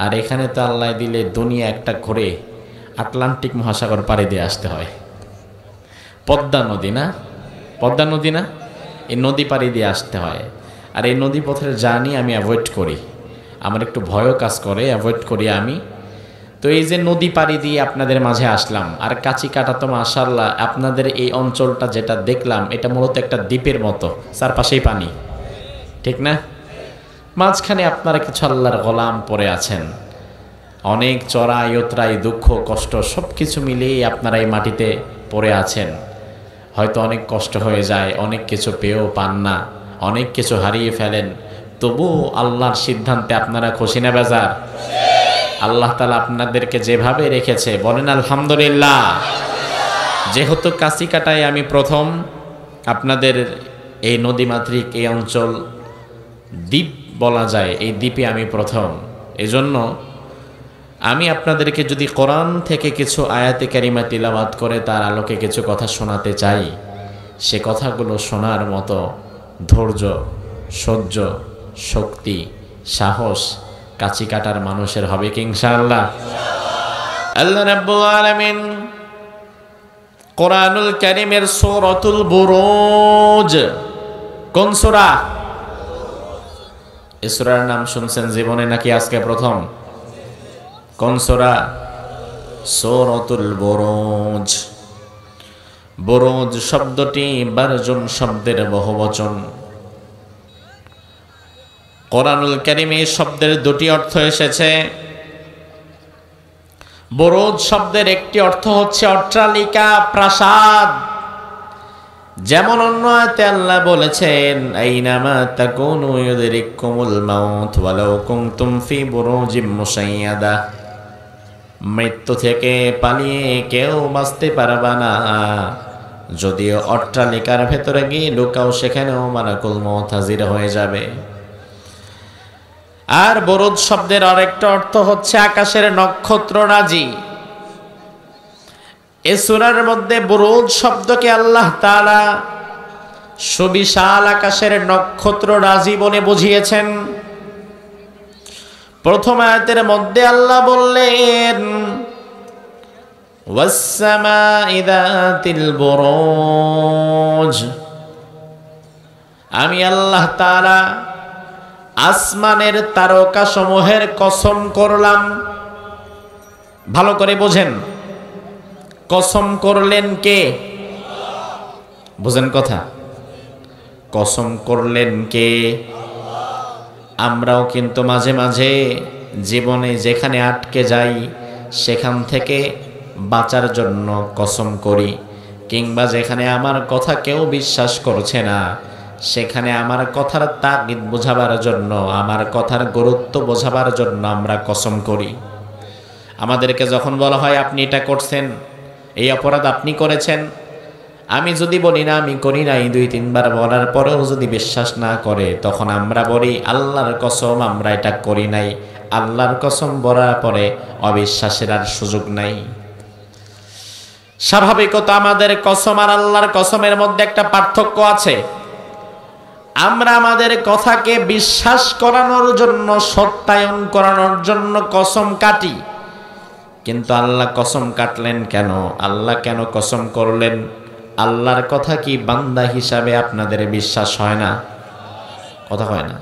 আর এখানে তো আল্লাহ দিলে দুনিয়া একটা ঘুরে আটলান্টিক মহাসাগর পাড়ি দিয়ে আসতে হয়। পদ্মা নদী না, পদ্মা নদী না, এই নদী পাড়ি দিয়ে আসতে হয়। আর এই নদী পথের জার্নি আমি অ্যাভয়েড করি, আমার একটু ভয়ও কাজ করে, অ্যাভয়েড করি আমি। তো এই যে নদী পাড়ি দিয়ে আপনাদের মাঝে আসলাম, আর কাছি কাটা তো মাশাআল্লাহ আপনাদের এই অঞ্চলটা যেটা দেখলাম এটা মূলত একটা দ্বীপের মতো, চারপাশেই পানি, ঠিক না? মাঝখানে আপনারা কিছু আল্লাহর গোলাম পড়ে আছেন, অনেক চড়াই উতরাই দুঃখ কষ্ট সব কিছু মিলিয়ে আপনারা এই মাটিতে পড়ে আছেন। হয়তো অনেক কষ্ট হয়ে যায়, অনেক কিছু পেয়েও পান না, অনেক কিছু হারিয়ে ফেলেন, তবু আল্লাহর সিদ্ধান্তে আপনারা খুশি না বেজার? আল্লাহ তাআলা আপনাদেরকে যেভাবে রেখেছে বলেন আলহামদুলিল্লাহ। যেহেতু কাছি কাটায় আমি প্রথম, আপনাদের এই নদীমাতৃক এই অঞ্চল দ্বীপ বলা যায়, এই দ্বীপে আমি প্রথম। এজন্য আমি আপনাদেরকে যদি কোরআন থেকে কিছু আয়াতে কারিমা তিলাওয়াত করে তার আলোকে কিছু কথা শোনাতে চাই, সে কথাগুলো শোনার মতো ধৈর্য, সহ্য, শক্তি, সাহস কাছি কাটার মানুষের হবে কি ইনশাআল্লাহ? আল্লাহ রাব্বুল আলামিন কোরআনুল কারীমের সূরাতুল বুরুজ, কোন সূরা? এই সূরার নাম শুনছেন জীবনে নাকি আজকে প্রথম? কোন সূরা? সূরাতুল বুরুজ। বুরুজ শব্দটি বারজন শব্দের বহুবচন। কোরআনুল কারীমে এই শব্দের দুটি অর্থ এসেছে। বুরুজ শব্দের একটি অর্থ হচ্ছে অট্টালিকা, প্রাসাদ। যেমন অন্য আয়াতে আল্লাহ বলেছেন, আইনামা তাকুনু ইউদরিকুমুল মাউত ওয়ালাউ কুনতুম ফি বুরুজিম মুশাইয়াদা। মৃত্যু থেকে পালিয়ে কেউ বাঁচতে পারবে না, যদিও অট্টালিকার ভেতরে গিয়ে লুকাও সেখানেও মালাকুল মউত হাজির হয়ে যাবে। আর বুরুজ শব্দের আরেকটা অর্থ হচ্ছে আকাশের নক্ষত্ররাজি। এই সূরার মধ্যে বুরুজ শব্দকে আল্লাহ তাআলা সুবিশাল আকাশের নক্ষত্ররাজি বলে বুঝিয়েছেন। প্রথম আয়াতের মধ্যে আল্লাহ বললেন, ওয়াস-সামাই যাতিল বুরুজ, আমি আল্লাহ তাআলা আসমানের তারকা সমূহের কসম করলাম। ভালো করে বোঝেন, কসম করলেন কে? বোঝেন কথা, কসম করলেন কে? আমরাও কিন্তু মাঝে মাঝে জীবনে যেখানে আটকে যাই সেখান থেকে বাঁচার জন্য কসম করি, কিংবা যেখানে আমার কথা কেউ বিশ্বাস করছে না সেখানে আমার কথার তাগিদ বোঝাবার জন্য, আমার কথার গুরুত্ব বোঝাবার জন্য আমরা কসম করি। আমাদেরকে যখন বলা হয় আপনি এটা করছেন, এই অপরাধ আপনি করেছেন, আমি যদি বলি না আমি করি নাই, 2-3 বার বলার পরেও যদি বিশ্বাস না করে, তখন আমরা বলি আল্লাহর কসম আমরা এটা করি নাই। আল্লাহর কসম বলার পরে অবিশ্বাসের আর সুযোগ নাই। স্বাভাবিকত আমাদের কসম আর আল্লাহর কসমের মধ্যে একটা পার্থক্য আছে। আমরা আমাদের কথাকে বিশ্বাস করানোর জন্য, সত্যায়ন করানোর জন্য কসম কাটি, কিন্তু আল্লাহ কসম কাটলেন কেন? আল্লাহ কেন কসম করলেন? আল্লাহর কথা কি বান্দা হিসাবে আপনাদের বিশ্বাস হয় না? কথা হয় না?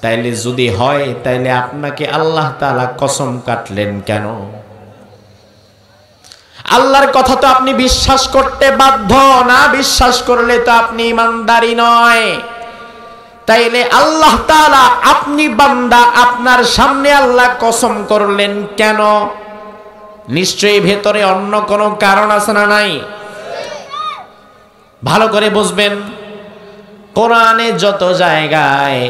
তাইলে যদি হয়, তাইলে আপনাকে আল্লাহ তাআলা কসম কাটলেন কেন? আল্লাহর কথা তো আপনি বিশ্বাস করতে বাধ্য, না বিশ্বাস করলে তো আপনি ঈমানদারই নয়। তাইলে আল্লাহ তাআলা, আপনি বান্দা, আপনার সামনে আল্লাহ কসম করলেন কেন? নিশ্চয়ই ভেতরে অন্য কোনো কারণ আছে না নাই? ভালো করে বুঝবেন, কোরআনে যত জায়গায়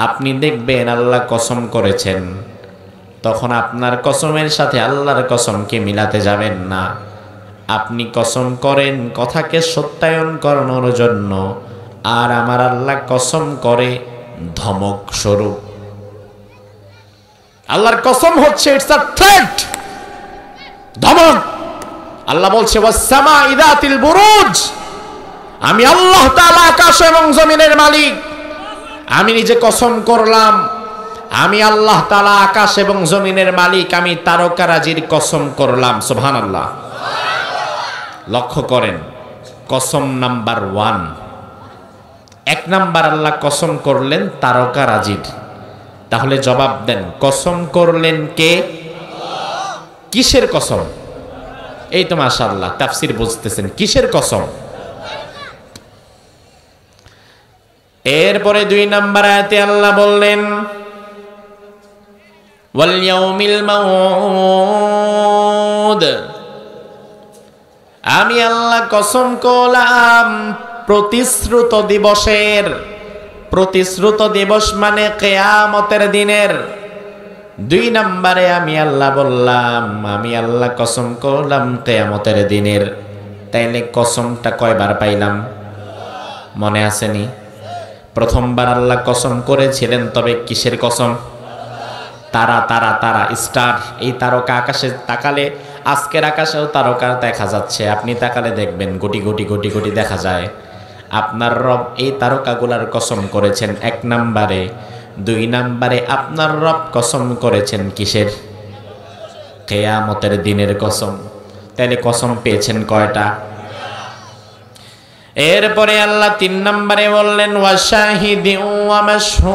আপনি দেখবেন আল্লাহ কসম করেছেন, তখন আপনার কসমের সাথে আল্লাহর কসমকে মিলাতে যাবেন না। আপনি কসম করেন কথাকে সত্যায়ন করানোর জন্য, আর আমার আল্লাহ কসম করে ধমক স্বরূপ। আল্লাহর কসম হচ্ছে ইটস আ থ্রেট, ধমক। আল্লাহ বলছে ওয়াস-সামাই যাতিল বুরুজ, আমি আল্লাহ তাআলা আকাশ এবং জমিনের মালিক। আমি নিজে কসম করলাম আমি আল্লাহ তাআলা আকাশ এবং জমিনের মালিক, আমি তারকারাজির কসম করলাম। সুবহানাল্লাহ। লক্ষ্য করেন, কসম নাম্বার 1, 1 নাম্বার আল্লাহ কসম করলেন তারকারাজির। তাহলে জবাব দেন, কসম করলেন কে? কিসের কসম? এই তো মাশাআল্লাহ তাফসীর বুঝতেছেন, কিসের কসম? এরপরে 2 নাম্বার আয়াতে আল্লাহ বললেন ওয়াল ইয়াউমিল মাউউদ, আমি আল্লাহ কসম করলাম প্রতিশ্রুত দিবসের। প্রতিশ্রুত দিবস মানে কিয়ামতের দিনের। 2 নম্বরে আমি আল্লাহ বললাম, আমি আল্লাহ কসম করলাম কিয়ামতের দিনের। তাইলে কসমটা কয়বার পাইলাম? মনে আসেনি? প্রথমবার আল্লাহ কসম করেছিলেন, তবে কিসের কসম? তারা তারা তারা স্টার। এই তারকা আকাশে তাকালে, আজকের আকাশেও তারকা দেখা যাচ্ছে, আপনি তাকালে দেখবেন কোটি কোটি কোটি কোটি দেখা যায়। আপনার রব এই তারকাগুলার কসম করেছেন 1 নম্বরে। 2 নম্বরে আপনার রব কসম করেছেন কিসের? কিয়ামতের দিনের কসম। তাহলে কসম পেয়েছেন কয়টা? এরপরে আল্লাহ 3 নম্বরে বললেন ওয়াশাহিদিন ওয়া মাশহুদ,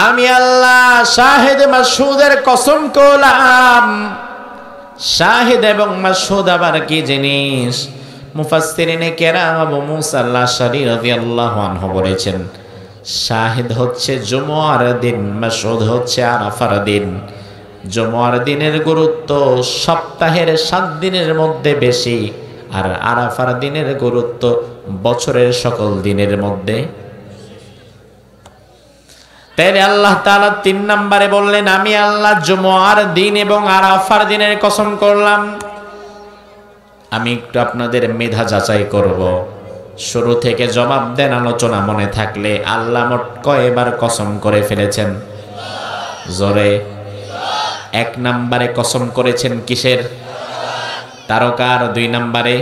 আমি আল্লাহ শাহিদ মাশহুদের কসম করলাম। শাহিদ এবং মাশহুদ আবার কি জিনিস? মুফাসসিরিনে কেরাম আবু মুসা আল-আশআরী রাদিয়াল্লাহু আনহু বলেছেন, শাহিদ হচ্ছে জুমার দিন, মাশহুদ হচ্ছে আরাফার দিন। জুমার দিনের গুরুত্ব সপ্তাহের 7 দিনের মধ্যে বেশি, আর আরাফার দিনের গুরুত্ব বছরের সকল দিনের মধ্যে। তাইলে আল্লাহ তাআলা 3 নম্বরে বললেন, আমি আল্লাহ জুমার দিন এবং আরাফার দিনের কসম করলাম। আমি একটু আপনাদের মেধা যাচাই করব, শুরু থেকে জবাব দেন আলোচনা মনে থাকলে। আল্লাহ মোট কয়বার কসম করে ফেলেছেন? জোরে। 1 নম্বরে কসম করেছেন কিসের? তারকার। 2 নম্বরে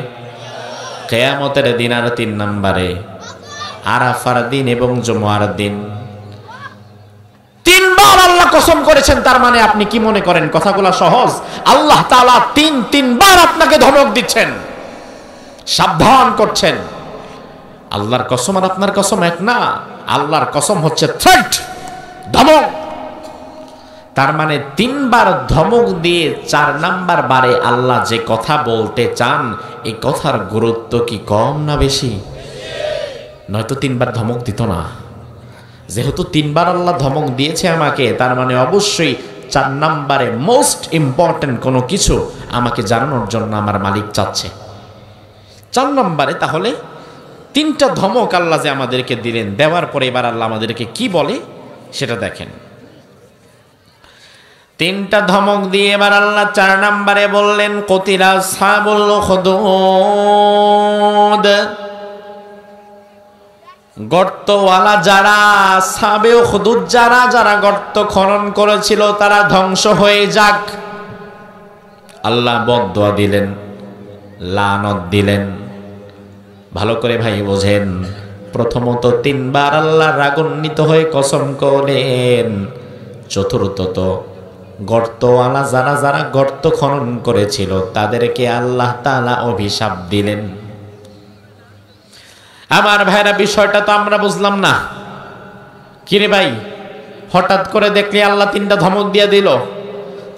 কিয়ামতের দিন, আর 3 নম্বরে আরাফার দিন এবং জুমার দিন। 3 বার আল্লাহ কসম করেছেন। তার মানে আপনি কি মনে করেন কথাগুলো সহজ? আল্লাহ তাআলা 3 বার আপনাকে ধমক দিচ্ছেন, সাবধান করছেন। আল্লাহর কসম আর আপনার কসম এক না। আল্লাহর কসম হচ্ছে থ্রেট, ধমক। তার মানে 3 বার ধমক দিয়ে 4 নাম্বার বারে আল্লাহ যে কথা বলতে চান, এই কথার গুরুত্ব কি কম না বেশি? নয়তো 3 বার ধমক দিত না। যেহেতু 3 বার আল্লাহ ধমক দিয়েছে আমাকে, তার মানে অবশ্যই 4 নাম্বারে মোস্ট ইম্পর্টেন্ট কোনো কিছু আমাকে জানানোর জন্য আমার মালিক চাচ্ছে। 4 নাম্বারে তাহলে 3টা ধমক আল্লাহ যে আমাদেরকে দিলেন, দেওয়ার পরে এবার আল্লাহ আমাদেরকে কি বলে সেটা দেখেন। 3টা ধমক দিয়ে এবার আল্লাহ 4 নাম্বারে বললেন কুতিলা আসহাবুল উখদুদ, গর্তওয়ালা যারা, আসহাবে উখদুদ যারা, যারা গর্ত খনন করেছিল তারা ধ্বংস হয়ে যাক। আল্লাহ বদদুয়া দিলেন, লানত দিলেন। ভালো করে ভাই বোঝেন। প্রথমত 3 বার আল্লাহ রাগান্বিত হয়ে কসম করলেন। চতুর্থত গর্তওয়ালা যারা, যারা গর্ত খনন করেছিল তাদেরকে আল্লাহ তাআলা অভিশাপ দিলেন। আমার ভাইরা, বিষয়টা তো আমরা বুঝলাম না। কিরে ভাই, হঠাৎ করে দেখলি আল্লাহ 3টা ধমক দিয়ে দিল।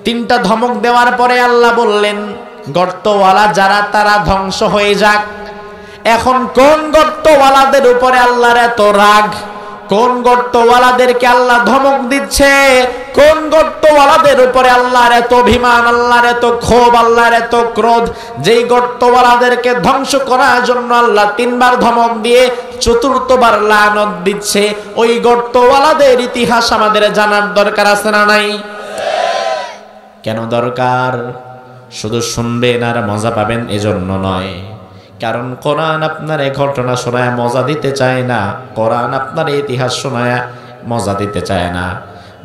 3টা ধমক দেওয়ার পরে আল্লাহ বললেন গর্তওয়ালা যারা তারা ধ্বংস হয়ে যাক। এখন কোন গর্তওয়ালাদের উপরে আল্লাহর এত রাগ? কোন গর্তওয়ালাদেরকে আল্লাহ ধমক দিচ্ছে? কোন গর্তওয়ালাদের উপরে আল্লাহর এত অভিমান, আল্লাহর এত ক্ষোভ, আল্লাহর এত ক্রোধ? যেই গর্তওয়ালাদেরকে ধ্বংস করার জন্য আল্লাহ 3 বার ধমক দিয়ে 4বার লানত দিচ্ছে, ওই গর্তওয়ালাদের ইতিহাস আমাদের জানার দরকার আছে না নাই? কেন দরকার? শুধু শুনবেন আর মজা পাবেন এজন্য নয়। কারণ কোরআন আপনার এই ঘটনা শোনায় মজা দিতে চায় না, কোরআন আপনার ইতিহাস শোনায় মজা দিতে চায় না।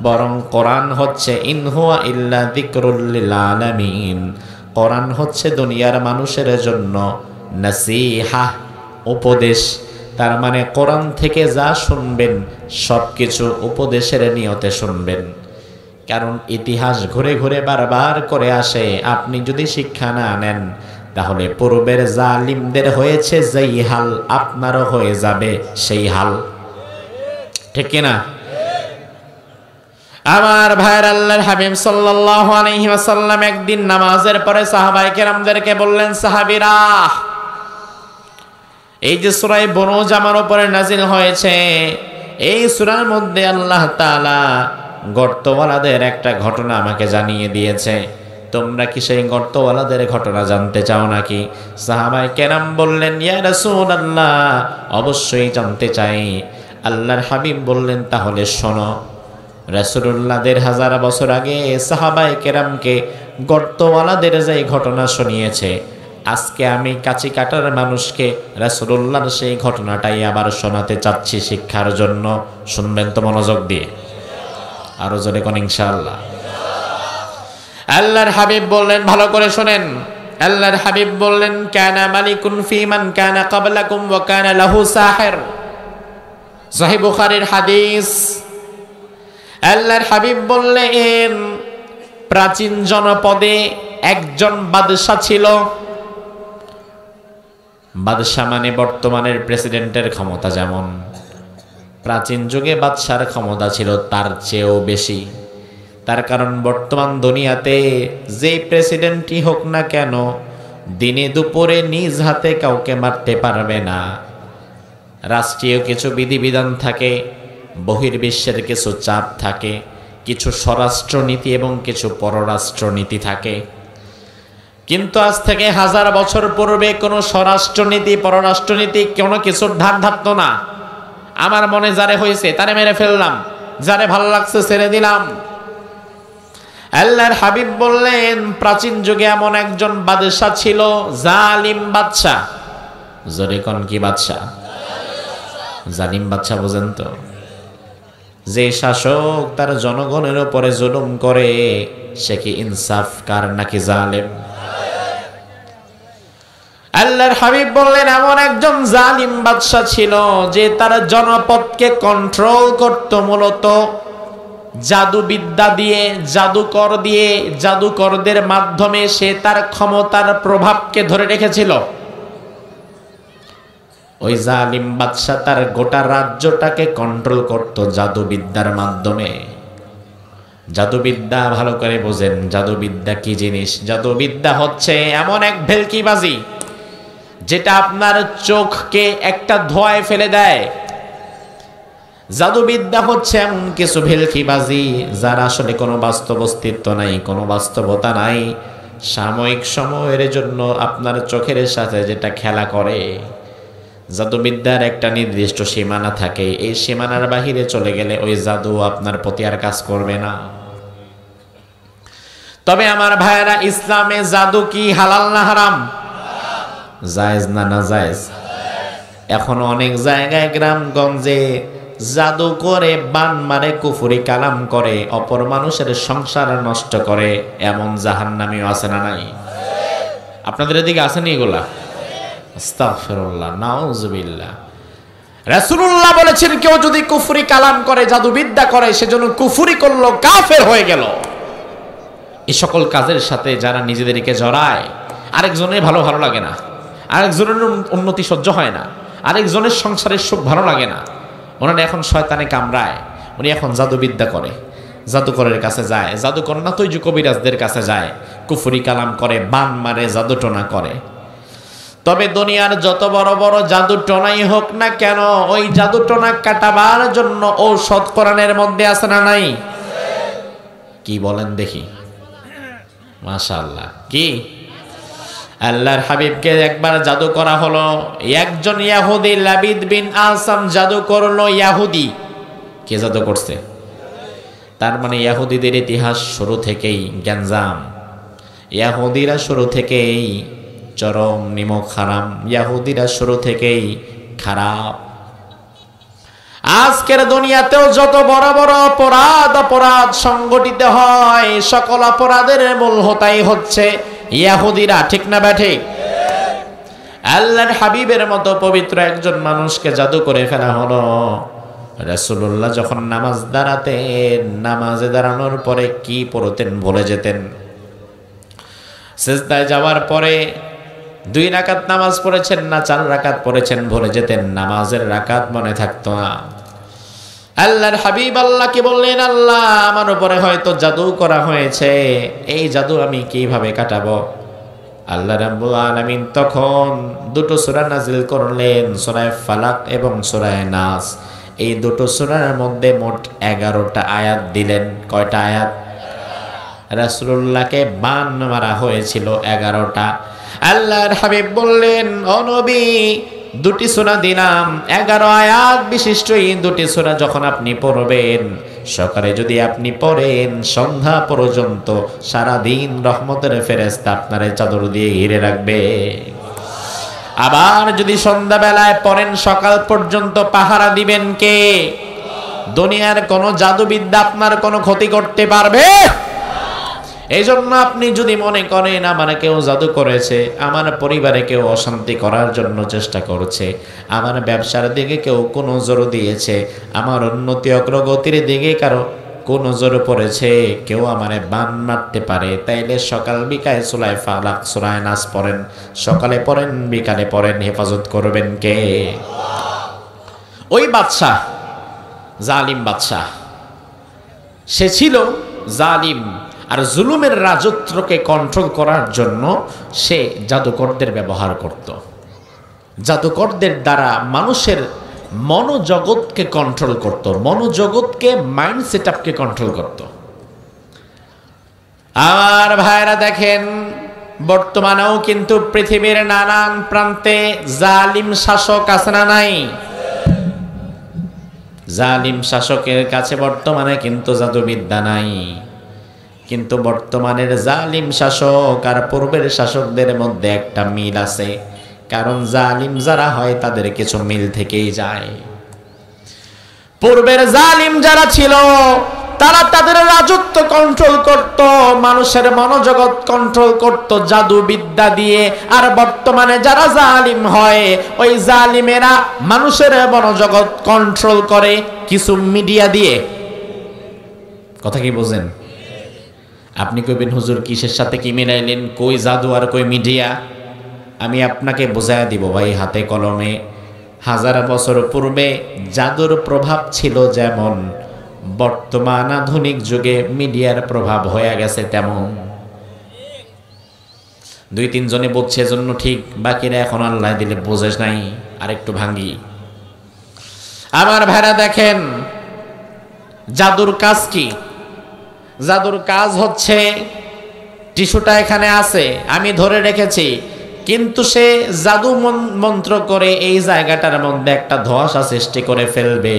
বরং কোরআন হচ্ছে ইন হুয়া ইল্লা যিকরুল লিল আলামিন। কোরআন হচ্ছে দুনিয়ার মানুষের জন্য নসিহা, উপদেশ। তার মানে কোরআন থেকে যা শুনবেন সব কিছু উপদেশের নিয়তে শুনবেন, কারণ ইতিহাস ঘুরে ঘুরে বারবার করে আসে। আপনি যদি শিক্ষা না নেন তাহলে পূর্বের জালিমদের হয়েছে যেই হাল আপনারও হয়ে যাবে সেই হাল, ঠিক কিনা? আমার ভাইয়ের, আল্লাহর হাবিব সাল্লাল্লাহু আলাইহি ওয়াসাল্লাম একদিন নামাজের পরে সাহাবায়ে কেরামদেরকে বললেন, সাহাবীরা, এই যে সূরা বুরুজ আমার উপরে নাজিল হয়েছে, এই সূরার মধ্যে আল্লাহ তাআলা গর্তওয়ালাদের একটা ঘটনা আমাকে জানিয়ে দিয়েছে। তোমরা কি সেই গর্তওয়ালাদের ঘটনা জানতে চাও নাকি? সাহাবায়ে কেরাম বললেন, ইয়া রাসূলুল্লাহ, অবশ্যই জানতে চাই। আল্লাহর হাবিব বললেন, তাহলে শোনো। রাসূলুল্লাহ ১৫০০ বছর আগে সাহাবায়ে কেরামকে গর্তওয়ালাদের যে ঘটনা শুনিয়েছে, আজকে আমি কাঁচি কাটার মানুষকে রাসূলুল্লাহর সেই ঘটনাটাই আবার শোনাতে চাচ্ছি শিক্ষার জন্য। শুনবেন তো মনোযোগ দিয়ে? আরো জোরে কোন ইনশাআল্লাহ? আল্লাহর হাবিব বললেন, ভালো করে শোনেন। আল্লাহর হাবিব বললেন, কানা মালিকুন ফি মান কানা ক্বাবলাকুম ওয়া কানা লাহু সাহির। সহিহ বুখারীর হাদিস। আল্লাহর হাবিব বললেন, প্রাচীন জনপদে একজন বাদশা ছিল। বাদশা মানে বর্তমানের প্রেসিডেন্টের ক্ষমতা যেমন, প্রাচীন যুগে বাদশার ক্ষমতা ছিল তার চেয়েও বেশি। তার কারণ বর্তমান দুনিয়াতে যে প্রেসিডেন্টই হোক না কেন, দিনে দুপুরে নিজ হাতে কাউকে মারতে পারবে না। রাষ্ট্রীয় কিছু বিধিবিধান থাকে, বহির্বিশ্বের কিছু চাপ থাকে, কিছু স্বরাষ্ট্রনীতি এবং কিছু পররাষ্ট্রনীতি থাকে। কিন্তু আজ থেকে 1000 বছর পূর্বে কোনো স্বরাষ্ট্রনীতি পররাষ্ট্রনীতি কোনো কিছুর ধার ধারতো না। আমার মনে যারে হয়েছে তারে মেরে ফেললাম, যারে ভালো লাগছে ছেড়ে দিলাম। আল্লাহর হাবিব বললেন, প্রাচীন যুগে এমন একজন বাদশা ছিল, জালিম বাদশা। জোরে কোন কি বাদশা? জালিম বাদশা বোঝেন তো? যে শাসক তার জনগণের উপরে জুলুম করে, সে কি ইনসাফকার নাকি জালেম? আল্লাহর হাবিব বললেন, এমন একজন জালিম বাদশা ছিল যে তার জনপদকে কন্ট্রোল করত মূলত জাদুবিদ্যা দিয়ে, জাদুকর দিয়ে, জাদুকরদের মাধ্যমে সে তার ক্ষমতার প্রভাবকে ধরে রেখেছিল। ওই জালিম বাদশা তার গোটা রাজ্যটাকে কন্ট্রোল করত জাদুবিদ্যার মাধ্যমে। জাদুবিদ্যা ভালো করে বোঝেন, জাদুবিদ্যা কি জিনিস? জাদুবিদ্যা হচ্ছে এমন এক ভেলকিবাজি যেটা আপনার চোখকে একটা ধোঁয়ায় ফেলে দেয়। জাদুবিদ্যা হচ্ছে এমন কিছু ভেলকিবাজি যার আসলে কোনো বাস্তব অস্তিত্ব নাই, কোনো বাস্তবতা নাই, সাময়িক সময়ের জন্য আপনার চোখের সাথে যেটা খেলা করে। জাদুবিদ্যার একটা নির্দিষ্ট সীমানা থাকে, এই সীমানার বাহিরে চলে গেলে ওই জাদু আপনার প্রতি আর কাজ করবে না। তবে আমার ভাইয়েরা, ইসলামে জাদু কি হালাল না হারাম? জায়েজ না নাজায়েজ? এখন অনেক জায়গায় গ্রামগঞ্জে জাদু করে, বান মারে, কুফরি কালাম করে, অপর মানুষের সংসার নষ্ট করে, এমন জাহান্নামীও আছে না নাই? আপনাদের এদিকে আসেনি এগুলা? আস্তাগফিরুল্লাহ, নাউযুবিল্লাহ। রাসূলুল্লাহ বলেছেন, কেউ যদি কুফরি কালাম করে, জাদুবিদ্যা করে, সেজন্য কুফরি করলো, কাফের হয়ে গেল। এই সকল কাজের সাথে যারা নিজেদেরকে জড়ায়, আরেকজনের ভালো লাগে না, আরেকজনের উন্নতি সহ্য হয় না, আরেকজনের সংসারের সুখ ভালো লাগে না, ওনারা এখন শয়তানে কামড়ায়, উনি এখন জাদুবিদ্যা করে, জাদুকরের কাছে যায়, জাদুকর না তো কবিরাজদের কাছে যায়, কুফরি কালাম করে, বান মারে, জাদুটোনা করে। তবে দুনিয়ার যত বড় বড় জাদুটোনাই হোক না কেন, ওই জাদুটোনা কাটাবার জন্য ঔষধ কোরআনের মধ্যে আছে না নাই? কি বলেন দেখি? মাশাআল্লাহ। কি? আল্লাহর হাবিবকে একবার জাদু করা হলো। একজন ইহুদি লাবিদ বিন আসাম জাদু করলো। ইহুদি কে জাদু করছে? তার মানে ইহুদিদের ইতিহাস শুরু থেকেই গ্যাঞ্জাম। ইহুদিরা শুরু থেকেই চরম নিমক হারাম, ইহুদিরা শুরু থেকেই খারাপ। আজকের দুনিয়াতেও যত বড় বড় অপরাধ সংগঠিত হয়, সকল অপরাধের মূল হোতাই হচ্ছে ইহুদিরা, ঠিক না ব্যাঠিক? আল্লাহর হাবিবের মতো পবিত্র একজন মানুষকে জাদু করে ফেলা হলো। রাসূলুল্লাহ যখন নামাজ দাঁড়াতেন, নামাজে দাঁড়ানোর পরে কি পড়তেন ভুলে যেতেন। সিজদায় যাওয়ার পরে 2 রাকাত নামাজ পড়েছেন না 4 রাকাত পড়েছেন ভুলে যেতেন, নামাজের রাকাত মনে থাকতো না। আল্লাহর হাবিব আল্লাহকে বললেন, আল্লাহ আমার উপরে হয়তো জাদু করা হয়েছে, এই জাদু আমি কিভাবে কাটাবো? আল্লাহ রাব্বুল আলামিন তখন 2টো সূরা নাজিল করলেন, সূরা ফালাক এবং সূরা নাস। এই 2টো সূরার মধ্যে মোট 11টা আয়াত দিলেন। কয়টা আয়াত? রাসূলুল্লাহকে বান মারা হয়েছিল 11টা। আল্লাহর হাবিব বললেন, ও নবী 2টি সূরা দিলাম, 11 আয়াত বিশিষ্ট এই 2টি সূরা যখন আপনি পড়বেন, সকালে যদি আপনি পড়েন সন্ধ্যা পর্যন্ত সারা দিন রহমতের ফেরেশতা আপনার চাদর দিয়ে ঘিরে রাখবে। আবার যদি সন্ধ্যা বেলায় পড়েন সকাল পর্যন্ত পাহারা দিবেন কে? দুনিয়ার কোন জাদুবিদ্যা আপনার কোনো ক্ষতি করতে পারবে? এই জন্য আপনি যদি মনে করেন আমার কেউ জাদু করেছে, আমার পরিবারে কেউ অশান্তি করার জন্য চেষ্টা করছে, আমার ব্যবসার দিকে কেউ কোন নজর দিয়েছে, আমার উন্নতি অগ্রগতির দিকে কারো কোন নজর পড়েছে, কেউ আমারে বান মারতে পারে, তাইলে সকাল বিকাল সূরা ফালাক সূরা নাস পড়েন, সকালে পড়েন বিকালে পড়েন, হেফাজত করবেন কে? ওই বাদশাহ, জালিম বাদশাহ, সে ছিল জালিম, আর জুলুমের রাজত্বকে কন্ট্রোল করার জন্য সে জাদুকরদের ব্যবহার করত। জাদুকরদের দ্বারা মানুষের মনোজগৎকে কন্ট্রোল করত, মনোজগৎকে মাইন্ড সেটআপকে কন্ট্রোল করত। আমার ভাইরা দেখেন, বর্তমানেও কিন্তু পৃথিবীর নানান প্রান্তে জালিম শাসক আছে না নাই? জালিম শাসকের কাছে বর্তমানে কিন্তু জাদুবিদ্যা নাই, কিন্তু বর্তমানের জালিম শাসক আর পূর্বের শাসকদের মধ্যে একটা মিল আছে, কারণ জালিম যারা হয় তাদের কিছু মিল থেকেই যায়। পূর্বের জালিম যারা ছিল তারা তাদের রাজত্ব কন্ট্রোল করত, মানুষের মনোজগৎ কন্ট্রোল করত জাদু বিদ্যা দিয়ে। আর বর্তমানে যারা জালিম হয়, ওই জালিমেরা মানুষের মনোজগৎ কন্ট্রোল করে কিছু মিডিয়া দিয়ে। কথা কি বোঝেন? আপনি কইবেন হুজুর কিসের সাথে কি মিলাইলেন, কই জাদু আর কই মিডিয়া? আমি আপনাকে বোঝায় দিব ভাই হাতে কলমে। 1000 বছর পূর্বে জাদুর প্রভাব ছিল যেমন, বর্তমান আধুনিক যুগে মিডিয়ার প্রভাব হয়ে গেছে তেমন। 2-3 জনে বুঝছে জন্য ঠিক, বাকিরা এখন আল্লাহ দিলে বোঝে নাই। আর একটু ভাঙ্গি। আমার ভাইরা দেখেন, জাদুর কাজ কি? জাদুর কাজ হচ্ছে, টিস্যুটা এখানে আছে আমি ধরে রেখেছি, কিন্তু সে জাদু মন্ত্র করে এই জায়গাটার মধ্যে একটা ধোঁয়াশা সৃষ্টি করে ফেলবে।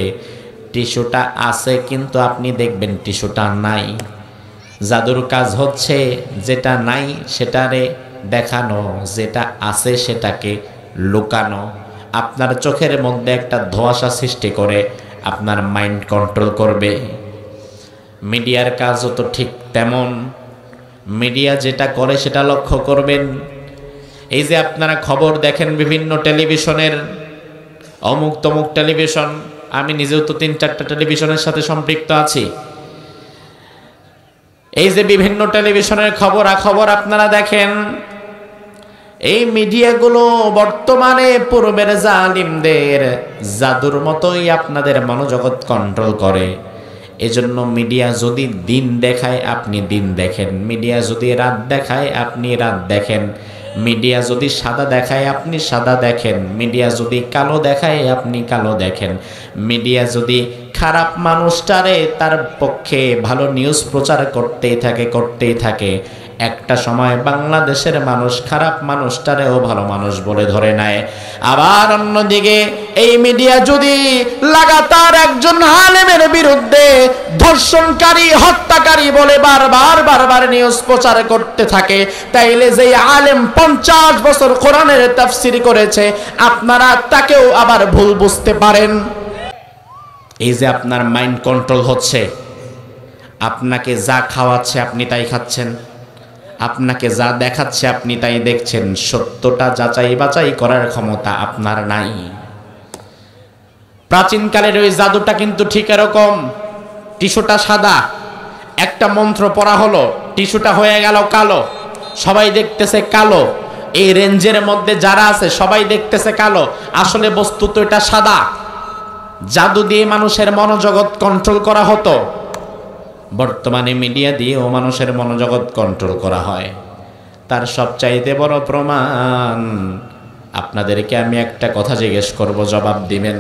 টিস্যুটা আছে কিন্তু আপনি দেখবেন টিস্যুটা নাই। জাদুর কাজ হচ্ছে যেটা নাই সেটারে দেখানো, যেটা আছে সেটাকে লুকানো। আপনার চোখের মধ্যে একটা ধোঁয়াশা সৃষ্টি করে আপনার মাইন্ড কন্ট্রোল করবে। মিডিয়ার কাজও তো ঠিক তেমন। মিডিয়া যেটা করে সেটা লক্ষ্য করবেন। এই যে আপনারা খবর দেখেন বিভিন্ন টেলিভিশনের, অমুক তমুক টেলিভিশন, আমি নিজেও তো 3-4টা টেলিভিশনের সাথে সম্পৃক্ত আছি। এই যে বিভিন্ন টেলিভিশনের খবর আপনারা দেখেন, এই মিডিয়াগুলো বর্তমানে পূর্বের জালিমদের জাদুর মতোই আপনাদের মনোজগৎ কন্ট্রোল করে। এজন্য মিডিয়া যদি দিন দেখায় আপনি দিন দেখেন, মিডিয়া যদি রাত দেখায় আপনি রাত দেখেন, মিডিয়া যদি সাদা দেখায় আপনি সাদা দেখেন, মিডিয়া যদি কালো দেখায় আপনি কালো দেখেন, মিডিয়া যদি খারাপ মানুষটারে তার পক্ষে ভালো নিউজ প্রচার করতেই থাকে, একটা সময় বাংলাদেশের মানুষ খারাপ মানুষটারেও ভালো মানুষ বলে ধরে নেয়। আবার অন্যদিকে এই মিডিয়া যদি লাগাতার একজন আলেমের বিরুদ্ধে ধর্ষণকারী, হত্যাকারী বলে বারবার নিউজ প্রচার করতে থাকে, তাইলে যে আলেম 50 বছর কোরআনের তাফসীর করেছে আপনারা তাকেও আবার ভুল বুঝতে পারেন। এই যে আপনার মাইন্ড কন্ট্রোল হচ্ছে, আপনাকে যা খাওয়াচ্ছে আপনি তাই খাচ্ছেন, আপনাকে যা দেখাচ্ছে আপনি তাই দেখছেন, সত্যটা যাচাই বাছাই করার ক্ষমতা আপনার নাই। প্রাচীনকালের ওই জাদুটা কিন্তু ঠিক এরকম, টিস্যুটা সাদা, একটা মন্ত্র পড়া হলো, টিস্যুটা হয়ে গেল কালো, সবাই দেখতেছে কালো। এই রেঞ্জের মধ্যে যারা আছে সবাই দেখতেছে কালো, আসলে বস্তুত এটা সাদা। জাদু দিয়ে মানুষের মনোজগৎ কন্ট্রোল করা হতো, বর্তমানে মিডিয়া দিয়েও মানুষের মনোজগৎ কন্ট্রোল করা হয়। তার সবচাইতে বড় প্রমাণ, আপনাদেরকে আমি একটা কথা জিজ্ঞেস করব, জবাব দিবেন।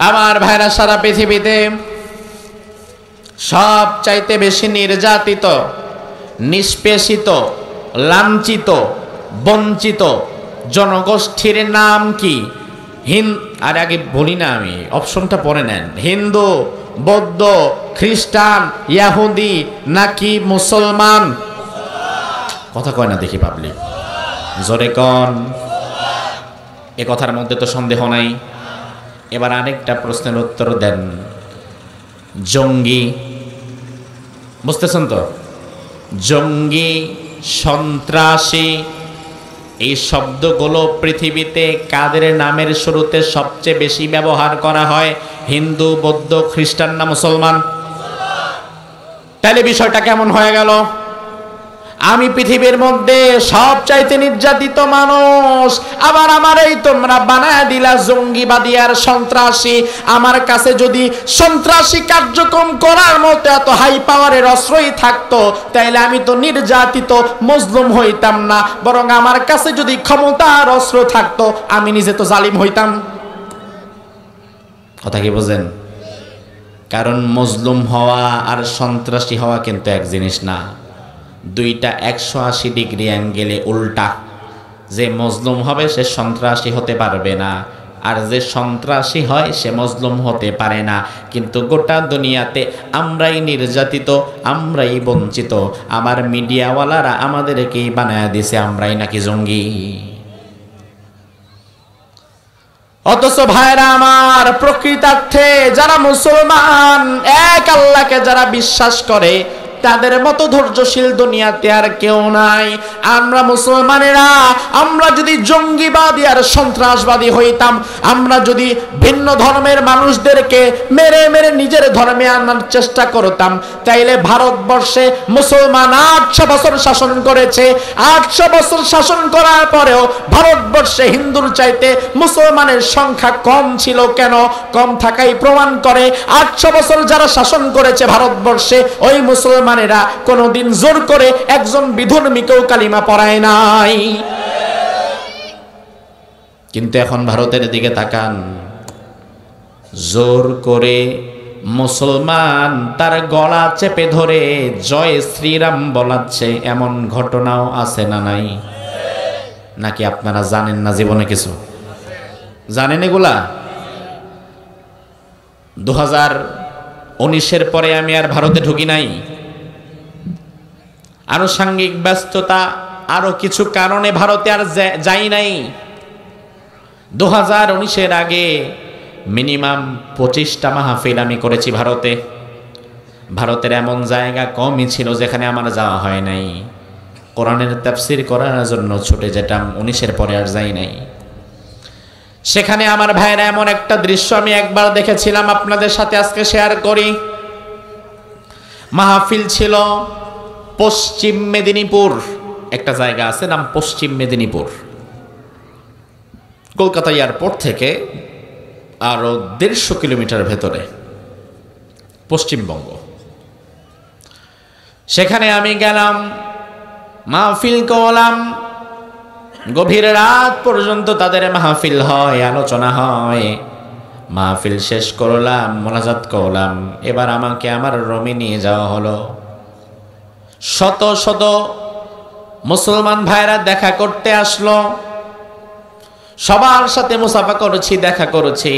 আমার ভাইরা, সারা পৃথিবীতে সবচাইতে বেশি নির্যাতিত, নিষ্পেষিত, লাঞ্ছিত, বঞ্চিত জনগোষ্ঠীর নাম কি? আর আগে বলি না, আমি অপশনটা পড়ে নেন। হিন্দু, বৌদ্ধ, খ্রিস্টান, ইহুদি নাকি মুসলমান? কথা কয় না দেখি পাবলিক, জোরে কন। এ কথার মধ্যে তো সন্দেহ নাই। এবার আরেকটা প্রশ্নের উত্তর দেন। জঙ্গি, বুঝতেছেন তো? জঙ্গি, সন্ত্রাসী, এই শব্দগুলো পৃথিবীতে কাদের নামের শুরুতে সবচেয়ে বেশি ব্যবহার করা হয়? হিন্দু, বৌদ্ধ, খ্রিস্টান না মুসলমান? তাহলে বিষয়টা কেমন হয়ে গেল? আমি পৃথিবীর মধ্যে সবচাইতে নির্যাতিত মানুষ, আবার আমার এই তোমরা বানায় দিলা জঙ্গিবাদী আর সন্ত্রাসী। আমার কাছে যদি সন্ত্রাসী কার্যক্রম করার মতো এত হাই পাওয়ারের অস্ত্রই থাকতো, তাইলে আমি তো নির্যাতিত মজলুম হইতাম না, বরং আমার কাছে যদি ক্ষমতার অস্ত্র থাকতো আমি নিজে তো জালিম হইতাম। কথা কি বোঝেন? কারণ মজলুম হওয়া আর সন্ত্রাসী হওয়া কিন্তু এক জিনিস না, দুইটা 180 ডিগ্রি অ্যাঙ্গেলে উল্টা। যে মজলুম হবে সে সন্ত্রাসী হতে পারবে না, আর যে সন্ত্রাসী হয় সে মজলুম হতে পারে না। কিন্তু গোটা দুনিয়াতে আমরাই নির্যাতিত, আমরাই বঞ্চিত। আমার মিডিয়াওয়ালারা আমাদেরকেই বানায় দিছে আমরাই নাকি জঙ্গি। অথচ ভাইরা আমার, প্রকৃতার্থে যারা মুসলমান, এক আল্লাহকে যারা বিশ্বাস করে, তাদের মতো ধৈর্যশীল দুনিয়াতে আর কেউ নাই। আমরা মুসলমানেরা, আমরা যদি জঙ্গিবাদী আর সন্ত্রাসবাদী হইতাম, আমরা যদি ভিন্ন ধর্মের মানুষদেরকে মেরে মেরে নিজের ধর্মে আনার চেষ্টা করতাম, তাইলে ভারতবর্ষে মুসলমান 800 বছর শাসন করেছে। 800 বছর শাসন করার পরেও ভারতবর্ষে হিন্দুর চাইতে মুসলমানের সংখ্যা কম ছিল কেন? কম থাকাই প্রমাণ করে 800 বছর যারা শাসন করেছে ভারতবর্ষে, ওই মুসলমান কোনদিন জোর করে একজন বিধর্মীকেও কালিমা পড়ায় নাই। কিন্তু এখন ভারতের দিকে তাকান, জোর করে মুসলমান তার গলা চেপে ধরে জয় শ্রীরাম বলাচ্ছে, এমন ঘটনাও আছে না নাই? নাকি আপনারা জানেন না? জীবনে কিছু জানেন এগুলা? 2019-এর পরে আমি আর ভারতে ঢুকি নাই। আনুষঙ্গিক ব্যস্ততা, আরো কিছু কারণে ভারতে আর যাই নাই। 2019-এর আগে মিনিমাম 25টা মাহফিল আমি করেছি ভারতে। ভারতের এমন জায়গা কমই ছিল যেখানে আমার যাওয়া হয় নাই। কোরআনের তাফসীর করার জন্য ছুটে যেতাম, 19-এর পরে আর যাই নাই। সেখানে আমার ভাইরা এমন একটা দৃশ্য আমি একবার দেখেছিলাম, আপনাদের সাথে আজকে শেয়ার করি। মাহফিল ছিল পশ্চিম মেদিনীপুর, একটা জায়গা আছে নাম পশ্চিম মেদিনীপুর, কলকাতা এয়ারপোর্ট থেকে আরো 150 কিলোমিটার ভেতরে, পশ্চিমবঙ্গ। সেখানে আমি গেলাম, মাহফিল করলাম। গভীর রাত পর্যন্ত তাদের মাহফিল হয়, আলোচনা হয়। মাহফিল শেষ করলাম, মোনাজাত করলাম। এবার আমাকে আমার রুমে নিয়ে যাওয়া হলো। শত শত মুসলমান ভাইরা দেখা করতে আসলো, সবার সাথে মুসাফা করেছি, দেখা করেছি।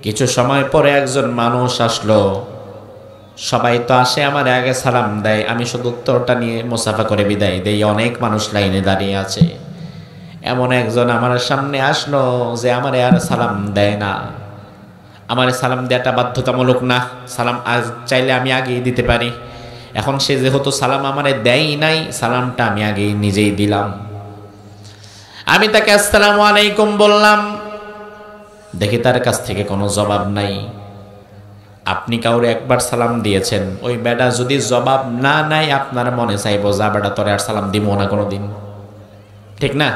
কিছু সময় পরে একজন মানুষ আসলো। সবাই তো আসে, আমার আগে সালাম দেয়, আমি শুধু উত্তরটা নিয়ে মুসাফা করে বিদায় দেই। অনেক মানুষ লাইনে দাঁড়িয়ে আছে। এমন একজন আমার সামনে আসলো যে আমারে আর সালাম দেয় না। আমার সালাম দেওয়াটা বাধ্যতামূলক না, সালাম আজ চাইলে আমি আগেই দিতে পারি। এখন সে যেহেতু সালাম আমারে দেয় নাই, সালামটা আমি আগেই নিজেই দিলাম। আমি তাকে আসসালামু আলাইকুম বললাম, দেখি তার কাছ থেকে কোনো জবাব নাই। আপনি কাউরে একবার সালাম দিয়েছেন, ওই বেটা যদি জবাব না নাই আপনার মনে চাইবো যা বেটা তোরে আর সালাম দিব না কোনোদিন, ঠিক না?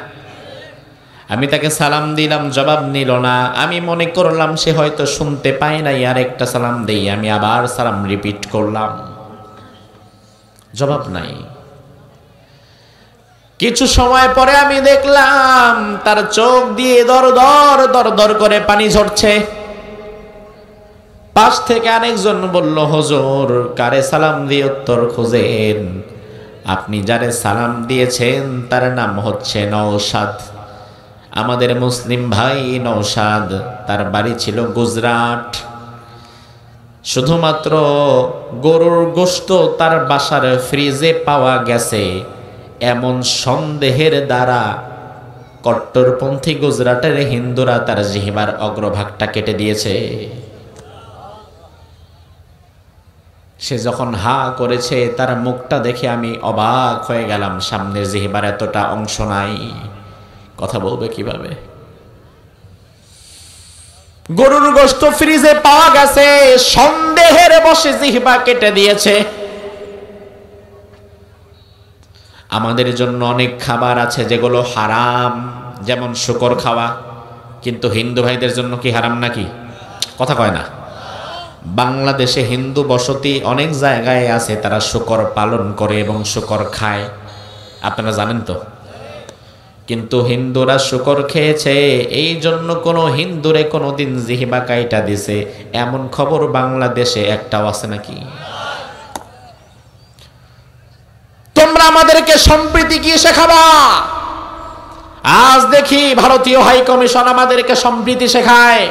আমি তাকে সালাম দিলাম, জবাব নিল না। আমি মনে করলাম সে হয়তো শুনতে পায় নাই, আর একটা সালাম দেই। আমি আবার সালাম রিপিট করলাম, জবাব নাই। কিছু সময় পরে আমি দেখলাম তার চোখ দিয়ে দর দর দর দর করে পানি ঝরছে। পাশ থেকে আরেকজন বলল, হুজুর কারে সালাম দিয়ে উত্তর খুঁজেন? আপনি যারে সালাম দিয়েছেন তার নাম হচ্ছে নওশাদ, আমাদের মুসলিম ভাই নওশাদ। তার বাড়ি ছিল গুজরাট। শুধুমাত্র গরুর গোশত তার বাসার ফ্রিজে পাওয়া গেছে এমন সন্দেহের দ্বারা কট্টরপন্থী গুজরাটের হিন্দুরা তার জিহ্বার অগ্রভাগটা কেটে দিয়েছে। সে যখন হা করেছে তার মুখটা দেখে আমি অবাক হয়ে গেলাম। সামনের জিহ্বার এতটা অংশ নাই, কথা বলবে কিভাবে? গরুর গোশত ফ্রিজে পাওয়া গেছে, সন্দেহের বশে জিহ্বা কেটে দিয়েছে। আমাদের জন্য অনেক খাবার আছে যেগুলো হারাম, যেমন শুকর খাওয়া, কিন্তু হিন্দু ভাইদের জন্য কি হারাম নাকি? কথা কয় না। বাংলাদেশে হিন্দু বসতি অনেক জায়গায় আছে, তারা শুকর পালন করে এবং শুকর খায়, আপনারা জানেন তো। কিন্তু হিন্দুরা শুকর খেয়েছে, এই জন্য কোনো হিন্দুরে কোনোদিন জিহ্বা কাইটা দিছে এমন খবর বাংলাদেশে একটাও আছে নাকি? তোমরা আমাদেরকে সম্প্রীতি কি শেখাবা? আজ দেখি ভারতীয় হাই কমিশন আমাদেরকে সম্প্রীতি শেখায়।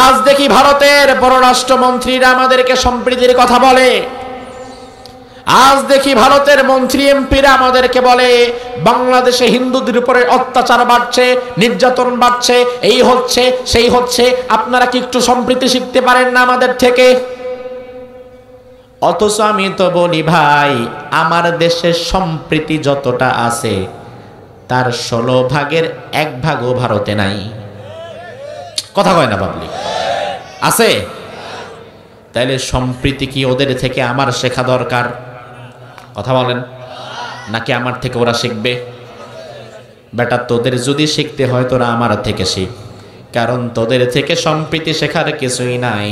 আজ দেখি ভারতের পররাষ্ট্রমন্ত্রীরা আমাদেরকে সম্প্রীতির কথা বলে। আজ দেখি ভারতের মন্ত্রী এমপিরা আমাদেরকে বলে বাংলাদেশে হিন্দুদের উপরে অত্যাচার বাড়ছে, নির্যাতন বাড়ছে, এই হচ্ছে সেই হচ্ছে, আপনারা কি একটু সম্প্রীতি শিখতে পারেন না আমাদের থেকে? অথচ আমি তো বলি ভাই, আমার দেশের সম্প্রীতি যতটা আছে তার 16 ভাগের 1 ভাগও ভারতে নাই। কথা কয় না পাবলিক? আছে? তাইলে সম্প্রীতি কি ওদের থেকে আমার শেখা দরকার? কথা বলেন, নাকি আমার থেকে ওরা শিখবে? বেটা তোদের যদি শিখতে হয় তোরা আমার থেকে শিখ, কারণ তোদের থেকে সম্প্রীতি শেখার কিছুই নাই।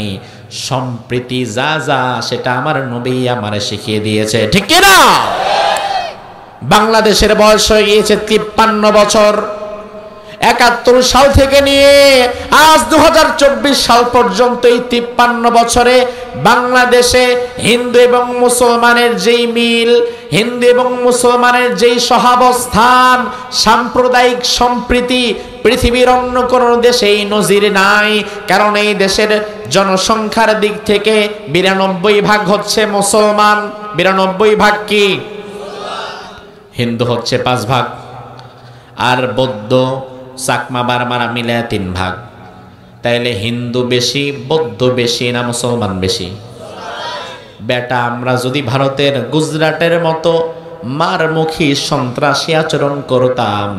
সম্প্রীতি যা যা সেটা আমার নবী আমারে শিখিয়ে দিয়েছে, ঠিক কি না? বাংলাদেশের বয়স হয়ে গিয়েছে 53 বছর। 71 সাল থেকে নিয়ে আজ 2024 সাল পর্যন্ত এই 53 বছরে বাংলাদেশে হিন্দু এবং মুসলমানের যেই মিল, হিন্দু এবং মুসলমানের যেই সহাবস্থান, সাম্প্রদায়িক সম্প্রীতি পৃথিবীর অন্য কোনো দেশে এই নজির নাই। কারণ এই দেশের জনসংখ্যার দিক থেকে 92 ভাগ হচ্ছে মুসলমান। 92 ভাগ কি? হিন্দু হচ্ছে 5 ভাগ, আর বৌদ্ধ চাকমা বারমারা মিলে 3 ভাগ। তাইলে হিন্দু বেশি, বৌদ্ধ বেশি না মুসলমান বেশি? বেটা আমরা যদি ভারতের গুজরাটের মতো মারমুখী সন্ত্রাসী আচরণ করতাম,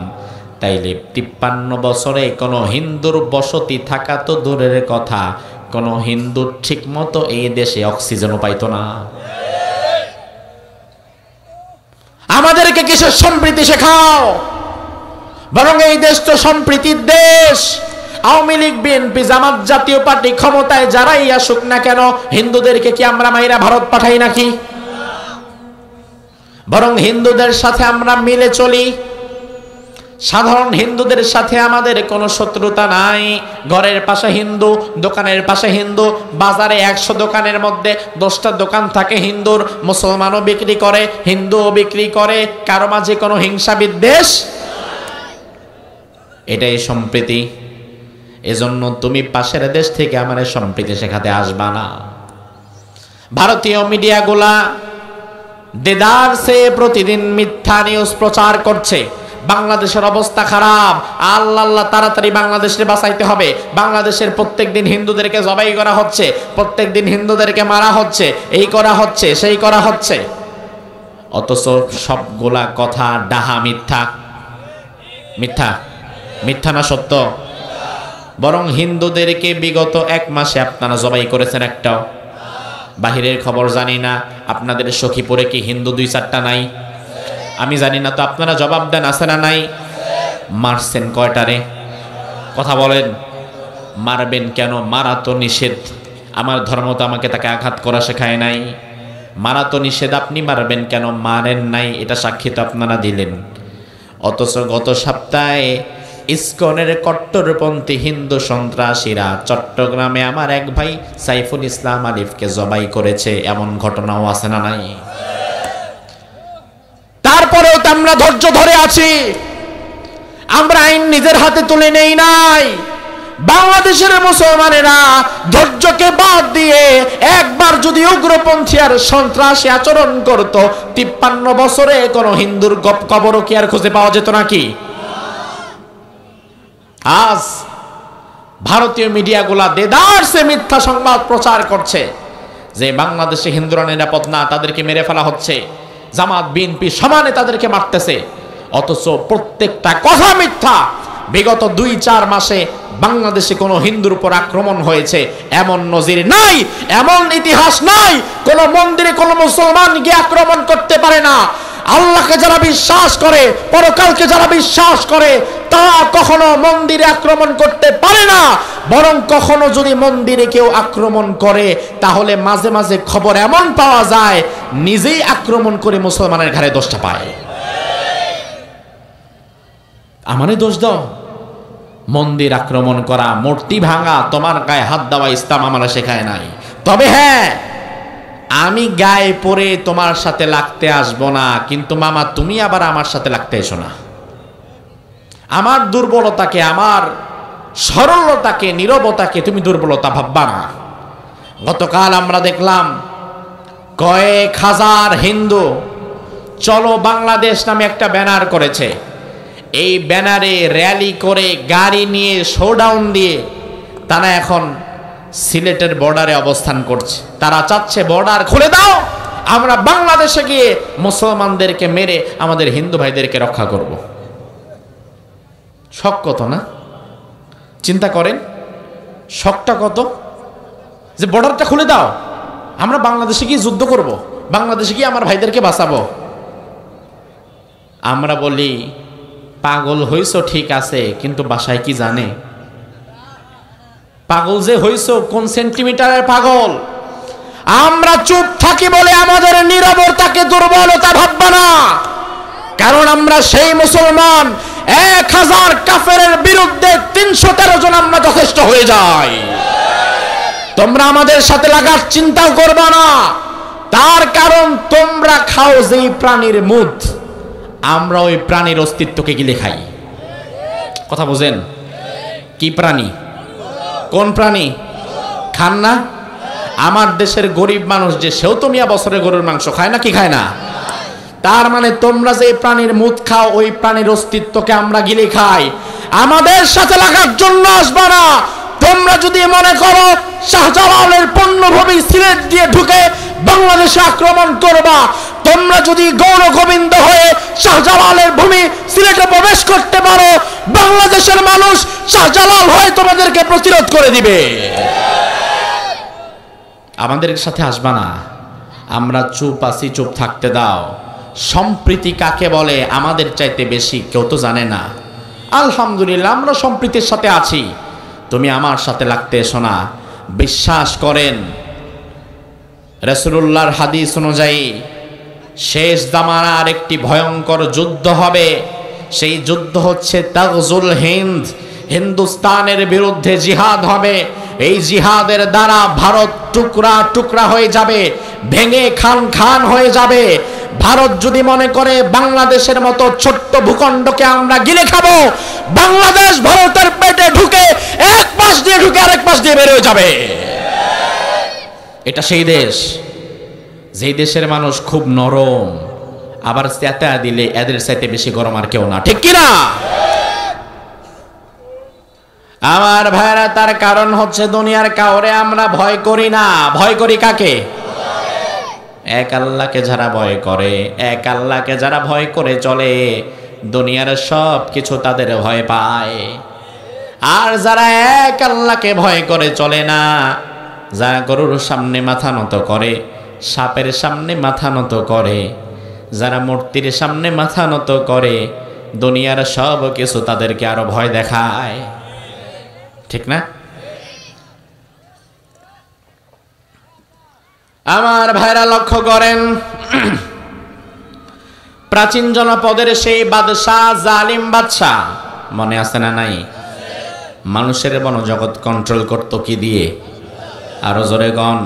তাইলে 53 বছরে কোনো হিন্দুর বসতি থাকা তো দূরের কথা, কোনো হিন্দু ঠিক মতো এই দেশে অক্সিজেনও পাইতো না। আমাদেরকে কিসের সম্প্রীতি শেখাও? বরং এই দেশ তো সম্প্রীতির দেশ। আওয়ামী লীগ, বিএনপি, জামাত, জাতীয় পার্টি ক্ষমতায় যারাই আসুক না কেন, হিন্দুদেরকে কি আমরা মাইরা ভারত পাঠাই নাকি? বরং হিন্দুদের সাথে আমরা মিলে চলি। সাধারণ হিন্দুদের সাথে আমাদের কোনো শত্রুতা নাই। ঘরের পাশে হিন্দু, দোকানের পাশে হিন্দু, বাজারে 100 দোকানের মধ্যে 10টা দোকান থাকে হিন্দুর। মুসলমানও বিক্রি করে, হিন্দুও বিক্রি করে, কারো মাঝে কোনো হিংসা বিদ্বেষ। এটাই সম্প্রীতি। এজন্য তুমি পাশের দেশ থেকে আমার সম্প্রীতি শেখাতে আসবা না। ভারতীয় মিডিয়াগুলা দেদার সে প্রতিদিন মিথ্যা নিউজ প্রচার করছে। বাংলাদেশের অবস্থা খারাপ, আল্লাহ আল্লাহ তাড়াতাড়ি বাংলাদেশে বাঁচাইতে হবে, বাংলাদেশের প্রত্যেকদিন হিন্দুদেরকে জবাই করা হচ্ছে, প্রত্যেকদিন হিন্দুদেরকে মারা হচ্ছে, এই করা হচ্ছে সেই করা হচ্ছে। অথচ সবগুলা কথা ডাহা, মিথ্যা। মিথ্যা মিথ্যা না সত্য? বরং হিন্দুদেরকে বিগত 1 মাসে আপনারা জবাই করেছেন একটাও? বাহিরের খবর জানি না, আপনাদের সখীপুরে কি হিন্দু 2-4টা নাই? আমি জানি না, তো আপনারা জবাব দেন, আছে না নাই? মারছেন কয়টারে? কথা বলেন। মারবেন কেন? মারা তো নিষেধ। আমার ধর্ম তো আমাকে তাকে আঘাত করা শেখায় নাই। মারা তো নিষেধ, আপনি মারবেন কেন? মারেন নাই, এটা সাক্ষী তো আপনারা দিলেন। অথচ গত সপ্তাহে ইসকনের কট্টরপন্থী হিন্দু সন্ত্রাসীরা চট্টগ্রামে আমার এক ভাই সাইফুল ইসলাম আলিফকে জবাই করেছে, এমন ঘটনাও আছে না নাই? তারপরেও তো আমরা ধৈর্য ধরে আছি, আমরা আইন নিজের হাতে তুলে নেই নাই। বাংলাদেশের মুসলমানেরা ধৈর্যকে বাদ দিয়ে একবার যদি উগ্রপন্থী আর সন্ত্রাসী আচরণ করত, 53 বছরে কোন হিন্দুর কবরও কি আর খুঁজে পাওয়া যেত নাকি? আজ ভারতীয় মিডিয়াগুলা দেদারসে মিথ্যা সংবাদ প্রচার করছে যে বাংলাদেশে হিন্দুরা নিরাপদ না, তাদেরকে মেরে ফেলা হচ্ছে, জামাত বিএনপি সমানে তাদেরকে মারতেছে। অথচ প্রত্যেকটা কথা মিথ্যা। বিগত 2-4 মাসে বাংলাদেশে কোনো হিন্দুর উপর আক্রমণ হয়েছে এমন নজির নাই, এমন ইতিহাস নাই। কোন মন্দিরে কোন মুসলমান গিয়ে আক্রমণ করতে পারে না। আল্লাহকে যারা বিশ্বাস করে, পরকালকে যারা বিশ্বাস করে, তারা কখনো মন্দিরে আক্রমণ করতে পারে না। বরং কখনো যদি মন্দিরে কেউ আক্রমণ করে, তাহলে মাঝে মাঝে খবর এমন পাওয়া যায় নিজেই আক্রমণ করে মুসলমানের ঘাড়ে দোষটা পায়। আমারই দোষ দাও? মন্দির আক্রমণ করা, মূর্তি ভাঙা, তোমার গায়ে হাত দেওয়া ইসলাম আমরা শেখায় নাই। তবে হ্যাঁ, আমি গায়ে পরে তোমার সাথে লাগতে আসবো না, কিন্তু মামা তুমি আবার আমার সাথে লাগতে এসো না। আমার দুর্বলতাকে, আমার সরলতাকে, নীরবতাকে তুমি দুর্বলতা ভাববা না। গতকাল আমরা দেখলাম কয়েক হাজার হিন্দু চলো বাংলাদেশ নামে একটা ব্যানার করেছে। এই ব্যানারে র্যালি করে, গাড়ি নিয়ে, শোডাউন দিয়ে তারা এখন সিলেটের বর্ডারে অবস্থান করছে। তারা চাচ্ছে বর্ডার খুলে দাও, আমরা বাংলাদেশে গিয়ে মুসলমানদেরকে মেরে আমাদের হিন্দু ভাইদেরকে রক্ষা করব। শখ কত না? চিন্তা করেন, শখটা কত যে বর্ডারটা খুলে দাও, আমরা বাংলাদেশে গিয়ে যুদ্ধ করব, বাংলাদেশে গিয়ে আমার ভাইদেরকে বাঁচাবো। আমরা বলি পাগল হইছো ঠিক আছে, কিন্তু বাসায় কি জানে? পাগল যে হইছো কোন সেন্টিমিটারের পাগল? আমরা চুপ থাকি বলে আমাদের নীরবতাকে দুর্বলতা ভাববা না। কারণ আমরা সেই মুসলমান, 1000 কাফেরের বিরুদ্ধে 313 জন আমরা যথেষ্ট হয়ে যাই। তোমরা আমাদের সাথে লাগার চিন্তাও করবা না। তার কারণ তোমরা খাও যেই প্রাণীর মুদ, আমরা ওই প্রাণীর অস্তিত্বকে গিলে খাই। কথা বুঝেন? কি প্রাণী? কোন প্রাণী? খান না? আমার দেশের গরিব মানুষ যে, সেও তো মিয়া বছরে গরুর মাংস খায় না, কি খায় না? তার মানে তোমরা যে প্রাণীর মুদ খাও, ওই প্রাণীর অস্তিত্বকে আমরা গিলে খাই। আমাদের সাথে লাগার জন্য আসবা না। তোমরা যদি মনে করো শাহজালালের পণ্যভূমি সিলেট দিয়ে ঢুকে বাংলাদেশে আক্রমণ করবা, তোমরা যদি গৌর গোবিন্দ হয়ে শাহজালালের ভূমি সিলেটে প্রবেশ করতে পারো, বাংলাদেশের মানুষ শাহজালাল হয়ে তোমাদেরকে প্রতিরোধ করে দিবে। আমাদের সাথে আসবা না। আমরা চুপ আছি, চুপ থাকতে দাও। সম্প্রীতি কাকে বলে আমাদের চাইতে বেশি কেউ তো জানে না। আলহামদুলিল্লাহ আমরা সম্প্রীতির সাথে আছি, তুমি আমার সাথে লাগতে এসো না। বিশ্বাস করেন রাসূলুল্লাহর হাদিস অনুযায়ী শেষ জামানার একটি ভয়ঙ্কর যুদ্ধ হবে। সেই যুদ্ধ হচ্ছে তাগজুল হিন্দ, হিন্দুস্তানের বিরুদ্ধে জিহাদ হবে। এই জিহাদের দ্বারা ভারত টুকরা টুকরা হয়ে যাবে, ভেঙে খান খান হয়ে যাবে। ভারত যদি মনে করে বাংলাদেশের মতো ছোট্ট ভূখণ্ডকে আমরা গিলে খাবো, বাংলাদেশ ভারতের পেটে ঢুকে এক পাশ দিয়ে ঢুকে আরেক পাশ দিয়ে বের হয়ে যাবে। এটা সেই দেশ যেই দেশের মানুষ খুব নরম। আবার চেতা দিলে এদের চাইতে বেশি গরম আর কেউ না, ঠিক কিনা? আমার ভাইরা, তার কারণ হচ্ছে দুনিয়ার কাউরে আমরা ভয় করি না। ভয় করি কাকে? এক আল্লাহকে যারা ভয় করে, এক আল্লাহকে যারা ভয় করে চলে, দুনিয়ার সব কিছু তাদের ভয় পায়। আর যারা এক আল্লাহকে ভয় করে চলে না, যারা গরুর সামনে মাথা নত করে, সাপের সামনে মাথা নত করে, যারা মূর্তির সামনে মাথা নত করে, দুনিয়ার সব কিছু তাদেরকে আরো ভয় দেখায়, ঠিক না? আমার ভাইরা লক্ষ্য করেন, প্রাচীন জনপদের সেই বাদশাহ, জালিম বাদশাহ, মনে আছে না নাই? মানুষের বনজগৎ কন্ট্রোল করত কি দিয়ে? আরো জোরে গণ।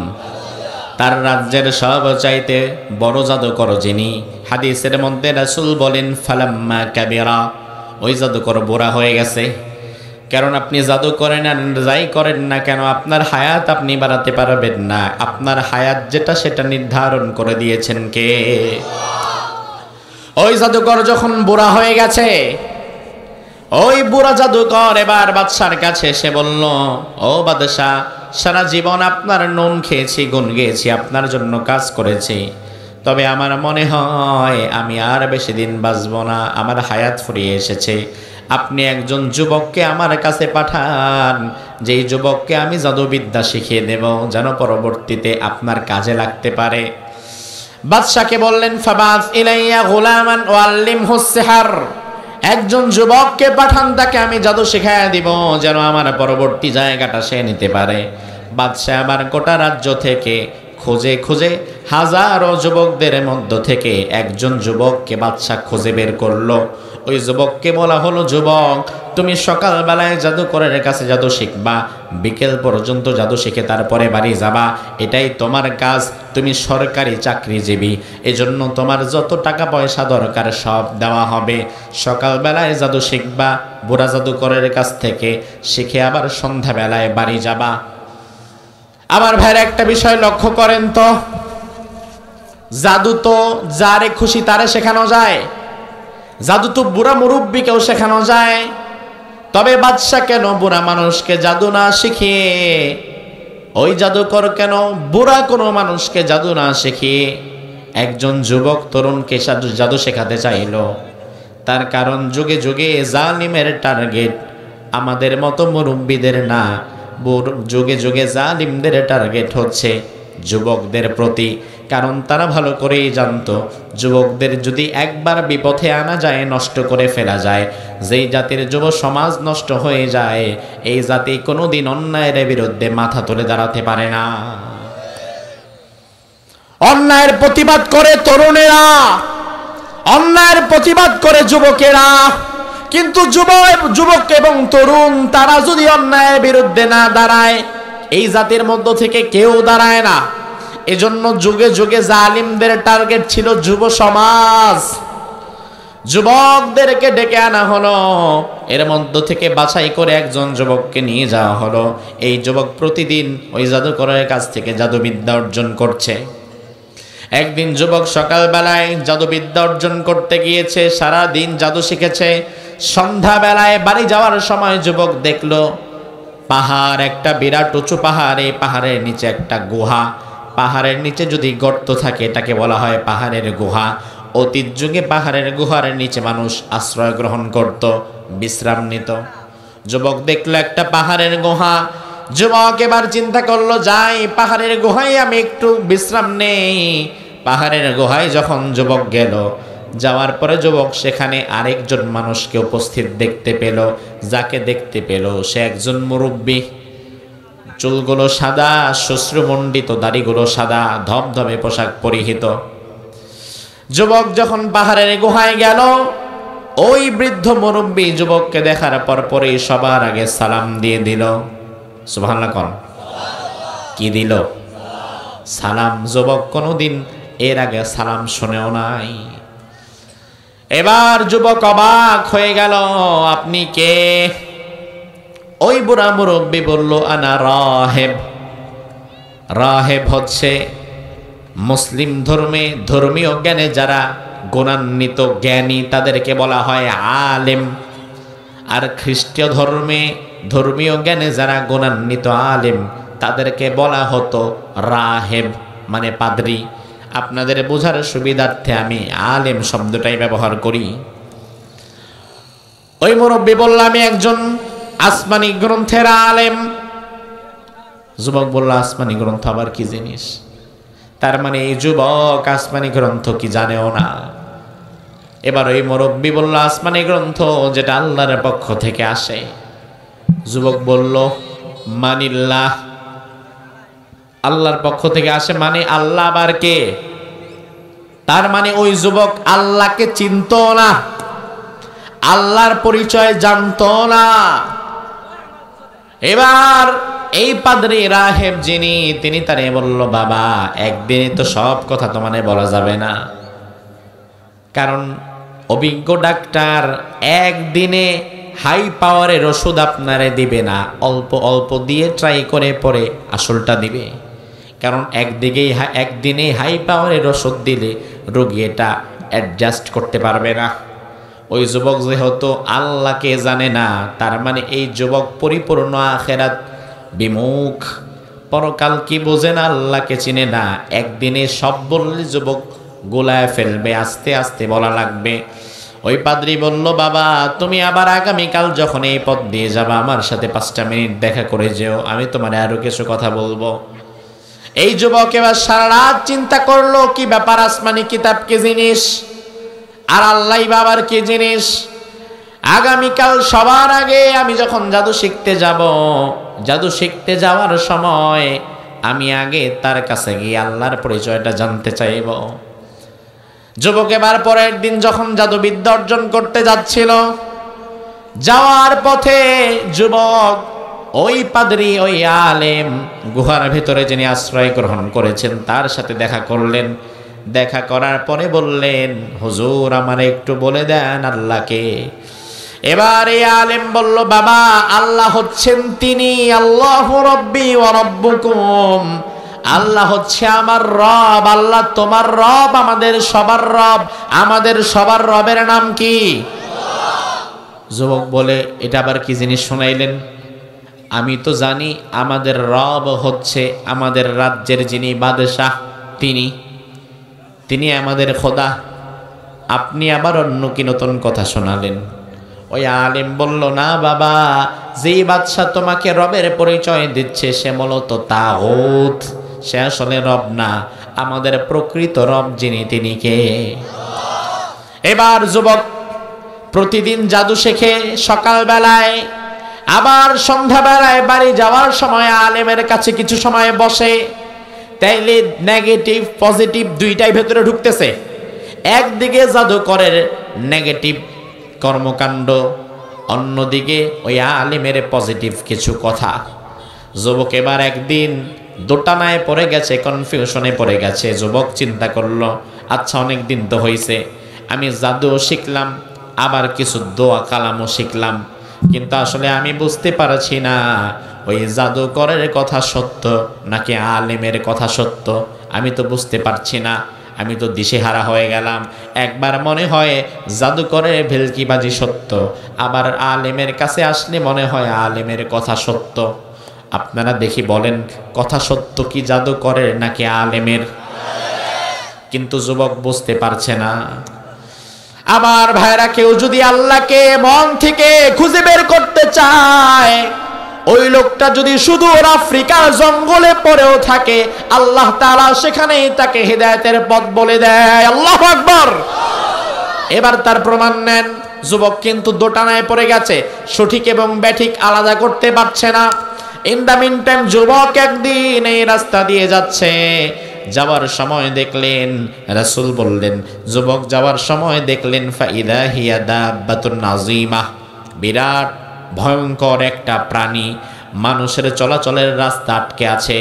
তার রাজ্যের সব চাইতে বড় জাদুকর যিনি, হাদিসের মধ্যে রাসূল বলেন ফালাম্মা কাবিরা, ওই জাদুকর বুড়া হয়ে গেছে। কারণ আপনি জাদু করেন আর যাই করেন না কেন, আপনার হায়াত আপনি বাড়াতে পারবেন না। আপনার হায়াত যেটা সেটা নির্ধারণ করে দিয়েছেন কে? ওই জাদুকর যখন বুড়া হয়ে গেছে, ওই বুড়া জাদুকর এবার বাদশার কাছে এসে বলল, ও বাদশা, সারা জীবন আপনার নুন খেয়েছি, গুণ গেয়েছি, আপনার জন্য কাজ করেছি, তবে আমার মনে হয় আমি আর বেশি দিন বাঁচব না, আমার হায়াত ফুরিয়ে এসেছে। আপনি একজন যুবককে আমার কাছে পাঠান, যেই যুবককে আমি জাদুবিদ্যা শিখিয়ে দেব, যেন পরবর্তীতে আপনার কাজে লাগতে পারে। বাদশাকে বললেন ফাবাস ইলাইয়া গুলামান ওয়াল্লিমহুস সিহর, একজন যুবককে পাঠান, তাকে আমি জাদু শিখাইয়া দিব, যেন আমার পরবর্তী জায়গাটা সে নিতে পারে। বাদশা আবার গোটা রাজ্য থেকে খুঁজে খুঁজে হাজারো যুবকদের মধ্য থেকে একজন যুবককে বাদশা খুঁজে বের করলো। ওই যুবককে বলা হলো, যুবক, তুমি সকালবেলায় জাদুকরের কাছে জাদু শিখবা, বিকেল পর্যন্ত জাদু শিখে তারপরে বাড়ি যাবা, এটাই তোমার কাজ। তুমি সরকারি চাকরিজীবী, এজন্য তোমার যত টাকা পয়সা দরকার সব দেওয়া হবে। সকালবেলায় জাদু শিখবা বুড়া জাদুকরের কাছ থেকে, শিখে আবার সন্ধ্যাবেলায় বাড়ি যাবা। আমার ভাইয়ের একটা বিষয় লক্ষ্য করেন তো, জাদু তো যারে খুশি তারে শেখানো যায়, জাদু তো বুড়া মুরব্বীকেও শেখানো যায়, তবে বাদশা কেন বুড়া মানুষকে জাদু না শিখিয়ে, ওই জাদুকর কেন বুড়া কোনো মানুষকে জাদু না শিখিয়ে একজন যুবক তরুণকে জাদু শেখাতে চাইল? তার কারণ যুগে যুগে জালিমের টার্গেট আমাদের মতো মুরব্বীদের না, যুগে যুগে জালিমদের টার্গেট হচ্ছে যুবকদের প্রতি। কারণ তারা ভালো করেই জানতো, যুবকদের যদি একবার বিপথে আনা যায়, নষ্ট করে ফেলা যায়, যেই জাতির যুব সমাজ নষ্ট হয়ে যায়, এই জাতি কোনোদিন অন্যায়ের বিরুদ্ধে মাথা তুলে দাঁড়াতে পারে না। অন্যায়ের প্রতিবাদ করে তরুণেরা, অন্যায়ের প্রতিবাদ করে যুবকেরা, কিন্তু যুবক এবং তরুণ তারা যদি অন্যায়ের বিরুদ্ধে না দাঁড়ায়, এই জাতির মধ্য থেকে কেউ দাঁড়ায় না। এজন্য যুগে যুগে জালিমদের টার্গেট ছিল যুব সমাজ। যুবকদেরকে ডেকে আনা হলো, এর মধ্য থেকে বাছাই করে একজন যুবককে নিয়ে যাওয়া হলো। এই যুবক প্রতিদিন ওই জাদুকরের কাছ থেকে জাদুবিদ্যা অর্জন করছে। একদিন যুবক সকালবেলায় জাদুবিদ্যা অর্জন করতে গিয়েছে, সারা দিন জাদু শিখেছে। সন্ধ্যাবেলায় বাড়ি যাওয়ার সময় যুবক দেখলো পাহাড়, একটা বিরাট উঁচু পাহাড়, এই পাহাড়ের নিচে একটা গুহা। পাহাড়ের নিচে যদি গর্ত থাকে এটাকে বলা হয় পাহাড়ের গুহা। অতীত যুগে পাহাড়ের গুহার নিচে মানুষ আশ্রয় গ্রহণ করত, বিশ্রাম নিত। যুবক দেখলো একটা পাহাড়ের গুহা। যুবক এবার চিন্তা করলো, যাই পাহাড়ের গুহায় আমি একটু বিশ্রাম নেই। পাহাড়ের গুহায় যখন যুবক গেল, যাওয়ার পরে যুবক সেখানে আরেকজন মানুষকে উপস্থিত দেখতে পেল। যাকে দেখতে পেল সে একজন মুরব্বী, চুলগুলো সাদা, শ্বশ্রুমণ্ডিত, দাড়িগুলো সাদা, ধবধবে পোশাক পরিহিত। যুবক যখন পাহাড়ের গুহায় গেল, ওই বৃদ্ধ মুরব্বী যুবককে দেখার পরপরই সবার আগে সালাম দিয়ে দিল। সুবহানাল্লাহ কোন কি দিল? সালাম। যুবক কোনোদিন এর আগে সালাম শুনেও নাই। এবার যুবক অবাক হয়ে গেল, আপনি কে? ওই বুড়া মুরব্বী বলল, আনা রাহেব। রাহেব হচ্ছে মুসলিম ধর্মে ধর্মীয় জ্ঞানে যারা গুণান্বিত জ্ঞানী তাদেরকে বলা হয় আলেম। আর খ্রিস্টীয় ধর্মীয় জ্ঞানে যারা গুণান্বিত আলেম তাদেরকে বলা হতো রাহেব, মানে পাদ্রী। আপনাদের বোঝার সুবিধার্থে আমি আলেম শব্দটাই ব্যবহার করি। ওই মুরব্বী বলল আমি একজন আসমানি গ্রন্থের আলেম। যুবক বলল আসমানি গ্রন্থ আবার কি জিনিস? তার মানে এই যুবক আসমানি গ্রন্থ কি জানেও না। এবার ওই মুরব্বী বলল আসমানি গ্রন্থ যেটা আল্লাহর পক্ষ থেকে আসে। যুবক বলল মানিল্লাহ, আল্লাহর পক্ষ থেকে আসে মানে আল্লাহ আবার কে? তার মানে ওই যুবক আল্লাহকে চিনতো না, আল্লাহর পরিচয় জানতো না। এবার এই পাদ্রী রাহেব যিনি, তিনি তারে বলল বাবা একদিনে তো সব কথা তো মানে বলা যাবে না, কারণ অভিজ্ঞ ডাক্তার একদিনে হাই পাওয়ারের ওষুধ আপনারে দিবে না, অল্প অল্প দিয়ে ট্রাই করে পরে আসলটা দিবে। কারণ একদিনে হাই পাওয়ারের ওষুধ দিলে রোগী এটা অ্যাডজাস্ট করতে পারবে না। ওই যুবক যেহেতু আল্লাহকে জানে না, তার মানে এই যুবক পরিপূর্ণ আখেরাত বিমুখ, পরকাল কি বোঝে না, আল্লাহকে চিনে না। একদিনে সব বললে যুবক গোলায় ফেলবে, আস্তে আস্তে বলা লাগবে। ওই পাদ্রী বলল বাবা তুমি আবার আগামীকাল যখন এই পথ দিয়ে যাবা আমার সাথে 5টা মিনিট দেখা করে যেও, আমি তোমার আরো কিছু কথা বলবো। এই যুবক এবার সারা রাত চিন্তা করলো কি ব্যাপার, আসমানি কিতাব কি জিনিস আর আল্লাহ বাবার কি জিনিস। আগামীকাল সবার আগে আমি যখন জাদু শিখতে যাব, জাদু শিখতে যাওয়ার সময় আমি আগে তার কাছে গিয়ে আল্লাহর পরিচয়টা জানতে চাইব। যুবক এবার পরের দিন যখন জাদুবিদ্যা অর্জন করতে যাচ্ছিল, যাওয়ার পথে যুবক ওই পাদ্রী ওই আলেম গুহার ভেতরে যিনি আশ্রয় গ্রহণ করেছেন তার সাথে দেখা করলেন। দেখা করার পরে বললেন হুজুর আমার একটু বলে দেন আল্লাহকে। এবার এই আলেম বলল বাবা আল্লাহ হচ্ছেন তিনি আল্লাহু রাব্বি ওয়া রাব্বুকুম, আল্লাহ হচ্ছে আমার রব, আল্লাহ তোমার রব, আমাদের সবার রব। আমাদের সবার রবের নাম কি? যুবক বলে এটা আবার কি জিনিস শোনাইলেন? আমি তো জানি আমাদের রব হচ্ছে আমাদের রাজ্যের যিনি বাদশাহ তিনি আমাদের খোদা, আপনি আবার অন্য কি নতুন কথা শোনালেন? ওই আলেম বলল না বাবা, যেই বাদশাহ তোমাকে রবের পরিচয় দিচ্ছে সে মূলত তাগুত, সে আসলে রব না, আমাদের প্রকৃত রব যিনি তিনি কে? এবার যুবক প্রতিদিন জাদু শেখে সকালবেলায়, আবার সন্ধ্যাবেলায় বাড়ি যাওয়ার সময় আলেমের কাছে কিছু সময় বসে। তাইলে নেগেটিভ পজিটিভ দুইটাই ভেতরে ঢুকতেছে। একদিকে জাদুকরের নেগেটিভ কর্মকাণ্ড, অন্যদিকে ওই আলেমের পজিটিভ কিছু কথা। যুবক এবার একদিন দোটানায় পড়ে গেছে, কনফিউশনে পড়ে গেছে। যুবক চিন্তা করলো আচ্ছা অনেক দিন তো হয়েছে, আমি জাদুও শিখলাম আবার কিছু দোয়া কালামও শিখলাম, কিন্তু আসলে আমি বুঝতে পারছি না ওই জাদুকরের কথা সত্য নাকি আলেমের কথা সত্য, আমি তো বুঝতে পারছি না, আমি তো দিশেহারা হয়ে গেলাম। একবার মনে হয় জাদুকরের ভেলকিবাজি সত্য, আবার আলেমের কাছে আসলে মনে হয় আলেমের কথা সত্য। আপনারা দেখি বলেন কথা সত্য কি জাদুকরের নাকি আলেমের? কিন্তু যুবক বুঝতে পারছে না। আমার ভাইরা কেউ যদি আল্লাহকে মন থেকে খুঁজে বের করতে চায়, ওই লোকটা যদি সুদূর আফ্রিকার জঙ্গলে পড়েও থাকে, আল্লাহ তাআলা সেখানেই তাকে হেদায়েতের পথ বলে দেয়। আল্লাহু আকবার। এবার তার প্রমাণ নেন। যুবক কিন্তু দোটানায় পড়ে গেছে, সঠিক এবং ব্যাঠিক আলাদা করতে পারছে না। ইন দ্য মিন টাইম যুবক একদিন এই রাস্তা দিয়ে যাচ্ছে, যাওয়ার সময় দেখলেন, রাসূল বললেন যুবক যাওয়ার সময় দেখলেন ফাইদা হিয়া দাব্বাতুন নাযীমা, বিরাট ভয়ঙ্কর একটা প্রাণী মানুষের চলাচলের রাস্তা আটকে আছে।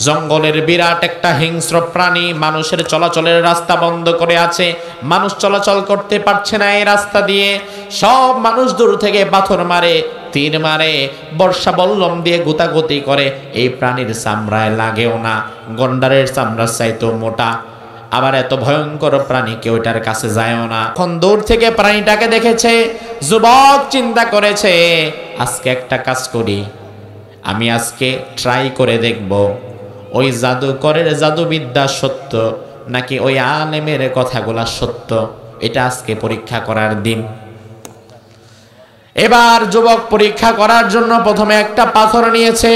জঙ্গলের বিরাট একটা হিংস্র প্রাণী মানুষের চলাচলের রাস্তা বন্ধ করে আছে, মানুষ চলাচল করতে পারছে না এই রাস্তা দিয়ে। সব মানুষ দূর থেকে পাথর মারে, তীর মারে, বর্ষা বল্লম দিয়ে গুতাগুতি করে, এই প্রাণীর চামড়ায় লাগেও না, গন্ডারের চামড়ার চাইতেও মোটা। আবার এত ভয়ঙ্কর প্রাণী কেউ এটার কাছে যায়ও না। এখন দূর থেকে প্রাণীটাকে দেখেছে, যুবক চিন্তা করেছে আজকে একটা কাজ করি, আমি আজকে ট্রাই করে দেখব ওই জাদুকরের জাদুবিদ্যা সত্য নাকি ওই আলেমের কথাগুলা সত্য, এটা আজকে পরীক্ষা করার দিন। এবার যুবক পরীক্ষা করার জন্য প্রথমে একটা পাথর নিয়েছে।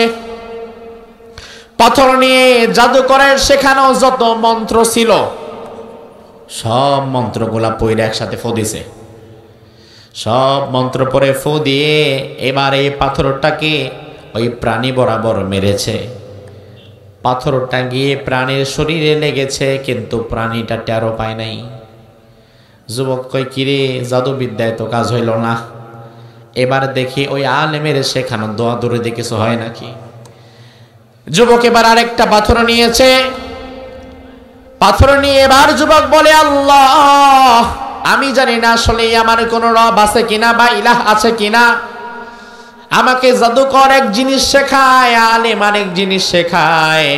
পাথর নিয়ে জাদুকরের শেখানো যত মন্ত্র ছিল সব মন্ত্রগুলা পড়ে একসাথে ফু দিছে। সব মন্ত্র পরে ফু দিয়ে এবার এই পাথরটাকে ওই প্রাণী বরাবর মেরেছে। পাথরটা গিয়ে প্রাণীর শরীরে লেগেছে, কিন্তু প্রাণীটা টেরও পায় নাই। যুবক কয়, কিরে, জাদুবিদ্যায় তো কাজ হইল না। এবার দেখি ওই আলেমের শেখানো দোয়া দূরে দিয়ে কিছু হয় নাকি। যুবক এবার আরেকটা পাথর নিয়েছে। পাথর নিয়ে এবার যুবক বলে, আল্লাহ, আমি জানি না আসলে আমার কোনো রব আছে কিনা বা ইলাহ আছে কিনা। আমাকে জাদুকর এক জিনিস শেখায়, আলেম আরেক জিনিস শেখায়,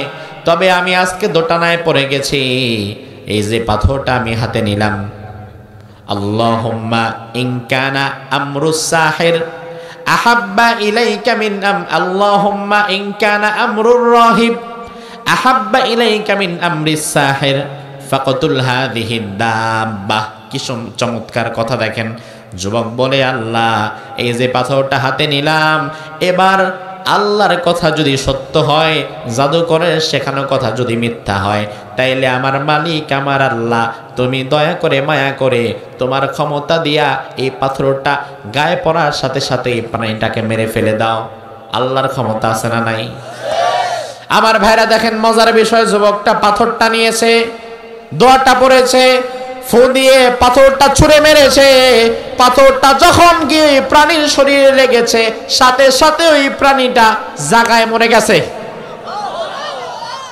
তবে আমি আজকে দোটানায় পড়ে গেছি। এই যে পাথরটা আমি হাতে নিলাম, আল্লাহুম্মা ইন কানা আমরুস সাহির আহাব্বা ইলাইকা মিন আল্লাহুম্মা ইন কানা আমরুর রাহিব আহাব্বা ইলাইকা মিন আমরিস সাহির ফাকতুল হাযিহি দাব্বা। কি চমৎকার কথা দেখেন। যুবক বলে, আল্লাহ, এই যে পাথরটা হাতে নিলাম, এবার আল্লাহর কথা যদি সত্য হয়, জাদুকরের শেখানো কথা যদি মিথ্যা হয়, তাইলে আমার মালিক আমার আল্লাহ, তুমি দয়া করে মায়া করে তোমার ক্ষমতা দিয়া এই পাথরটা গায়ে পড়ার সাথে সাথে এই প্রাণীটাকে মেরে ফেলে দাও। আল্লাহর ক্ষমতা আছে না নাই? আমার ভাইরা দেখেন মজার বিষয়, যুবকটা পাথরটা নিয়েছে, দোয়াটা পড়েছে, ফু দিয়ে পাথরটা ছুঁড়ে মেরেছে। পাথরটা যখন গিয়ে প্রাণীর শরীরে লেগেছে, সাথে সাথে ওই প্রাণীটা জায়গায় মরে গেছে।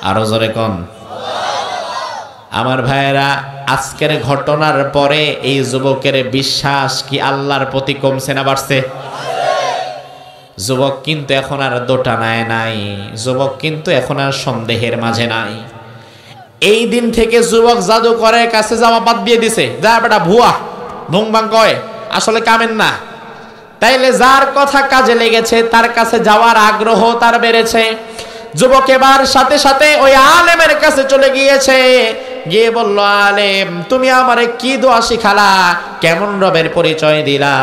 আরো জোরে কোন। আমার ভাইয়েরা, আজকের ঘটনার পরে এই যুবকের বিশ্বাস কি আল্লাহর প্রতি কমছে না বাড়ছে? যুবক কিন্তু এখন আর দোটানায় নাই, যুবক কিন্তু এখন আর সন্দেহের মাঝে নাই। এই দিন থেকে যুবক জাদুকরের কাছে যাওয়া বাদ দিয়ে দিছে। যা বেটা, ভুয়া ভুংবাং কয়, আসলে কামেন না। তাইলে যার কথা কাজে লেগেছে তার কাছে যাওয়ার আগ্রহ তার বেড়েছে। যুবক এবার সাথে সাথে ওই আলেমের কাছে চলে গিয়েছে, গিয়ে বলল, আলেম, তুমি আমারে কি দোয়া শিখালা, কেমন রবের পরিচয় দিলা,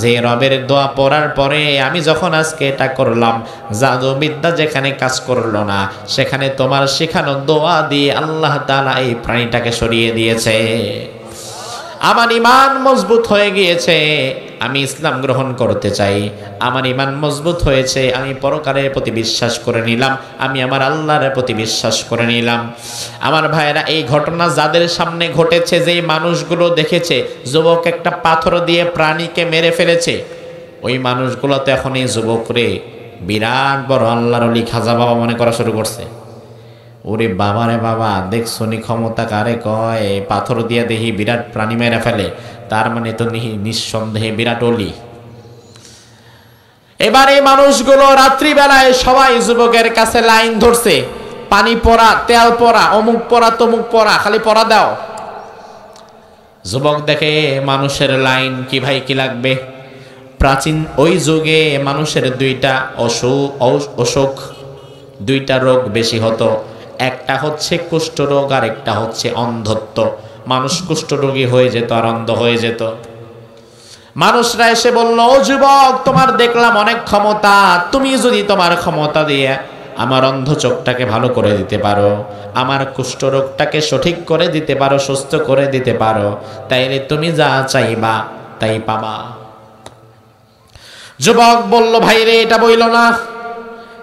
যে রবের দোয়া পড়ার পরে আমি যখন আজকে এটা করলাম, জাদুবিদ্যা যেখানে কাজ করলো না, সেখানে তোমার শেখানো দোয়া দিয়ে আল্লাহ তাআলা এই প্রাণীটাকে সরিয়ে দিয়েছে। আমার ঈমান মজবুত হয়ে গিয়েছে, আমি ইসলাম গ্রহণ করতে চাই। আমার ঈমান মজবুত হয়েছে, আমি পরকালের প্রতি বিশ্বাস করে নিলাম, আমি আমার আল্লাহর প্রতি বিশ্বাস করে নিলাম। আমার ভাইয়েরা, এই ঘটনা যাদের সামনে ঘটেছে, যেই মানুষগুলো দেখেছে যুবক একটা পাথর দিয়ে প্রাণীকে মেরে ফেলেছে, ওই মানুষগুলো তো এখন এই যুবকরে বিরাট বড় আল্লাহর ওলি খাজা বাবা মনে করা শুরু করছে। ওরে বাবা রে বাবা, দেখছো নি ক্ষমতা কারে কয়, পাথর দিয়া দেখি বিরাট প্রাণী মেরে ফেলে, তার মানে তো নিঃসন্দেহে বিরাট অলি। এবার এই মানুষগুলো রাত্রিবেলায় সবাই যুবকের কাছে লাইন ধরছে, পানি পড়া, তেল পড়া, অমুক পড়া, তমুক পড়া, খালি পড়া দাও। যুবক দেখে মানুষের লাইন, কি ভাই কি লাগবে। প্রাচীন ওই যুগে মানুষের দুইটা অসুখ, দুইটা রোগ বেশি হতো। একটা হচ্ছে কুষ্ঠরোগ আর একটা হচ্ছে অন্ধত্ব। মানুষ কুষ্ঠরোগী হয়ে যেত আর অন্ধ হয়ে যেত। মানুষরা এসে বলল, ও যুবক, তোমার দেখলাম অনেক ক্ষমতা, তুমি যদি তোমার ক্ষমতা দিয়ে আমার অন্ধ চোখটাকে ভালো করে দিতে পারো, আমার কুষ্ঠরোগটাকে সঠিক করে দিতে পারো, সুস্থ করে দিতে পারো, তাইলে তুমি যা চাইবা তাই পাবা। যুবক বলল, ভাই রে, এটা বইল না,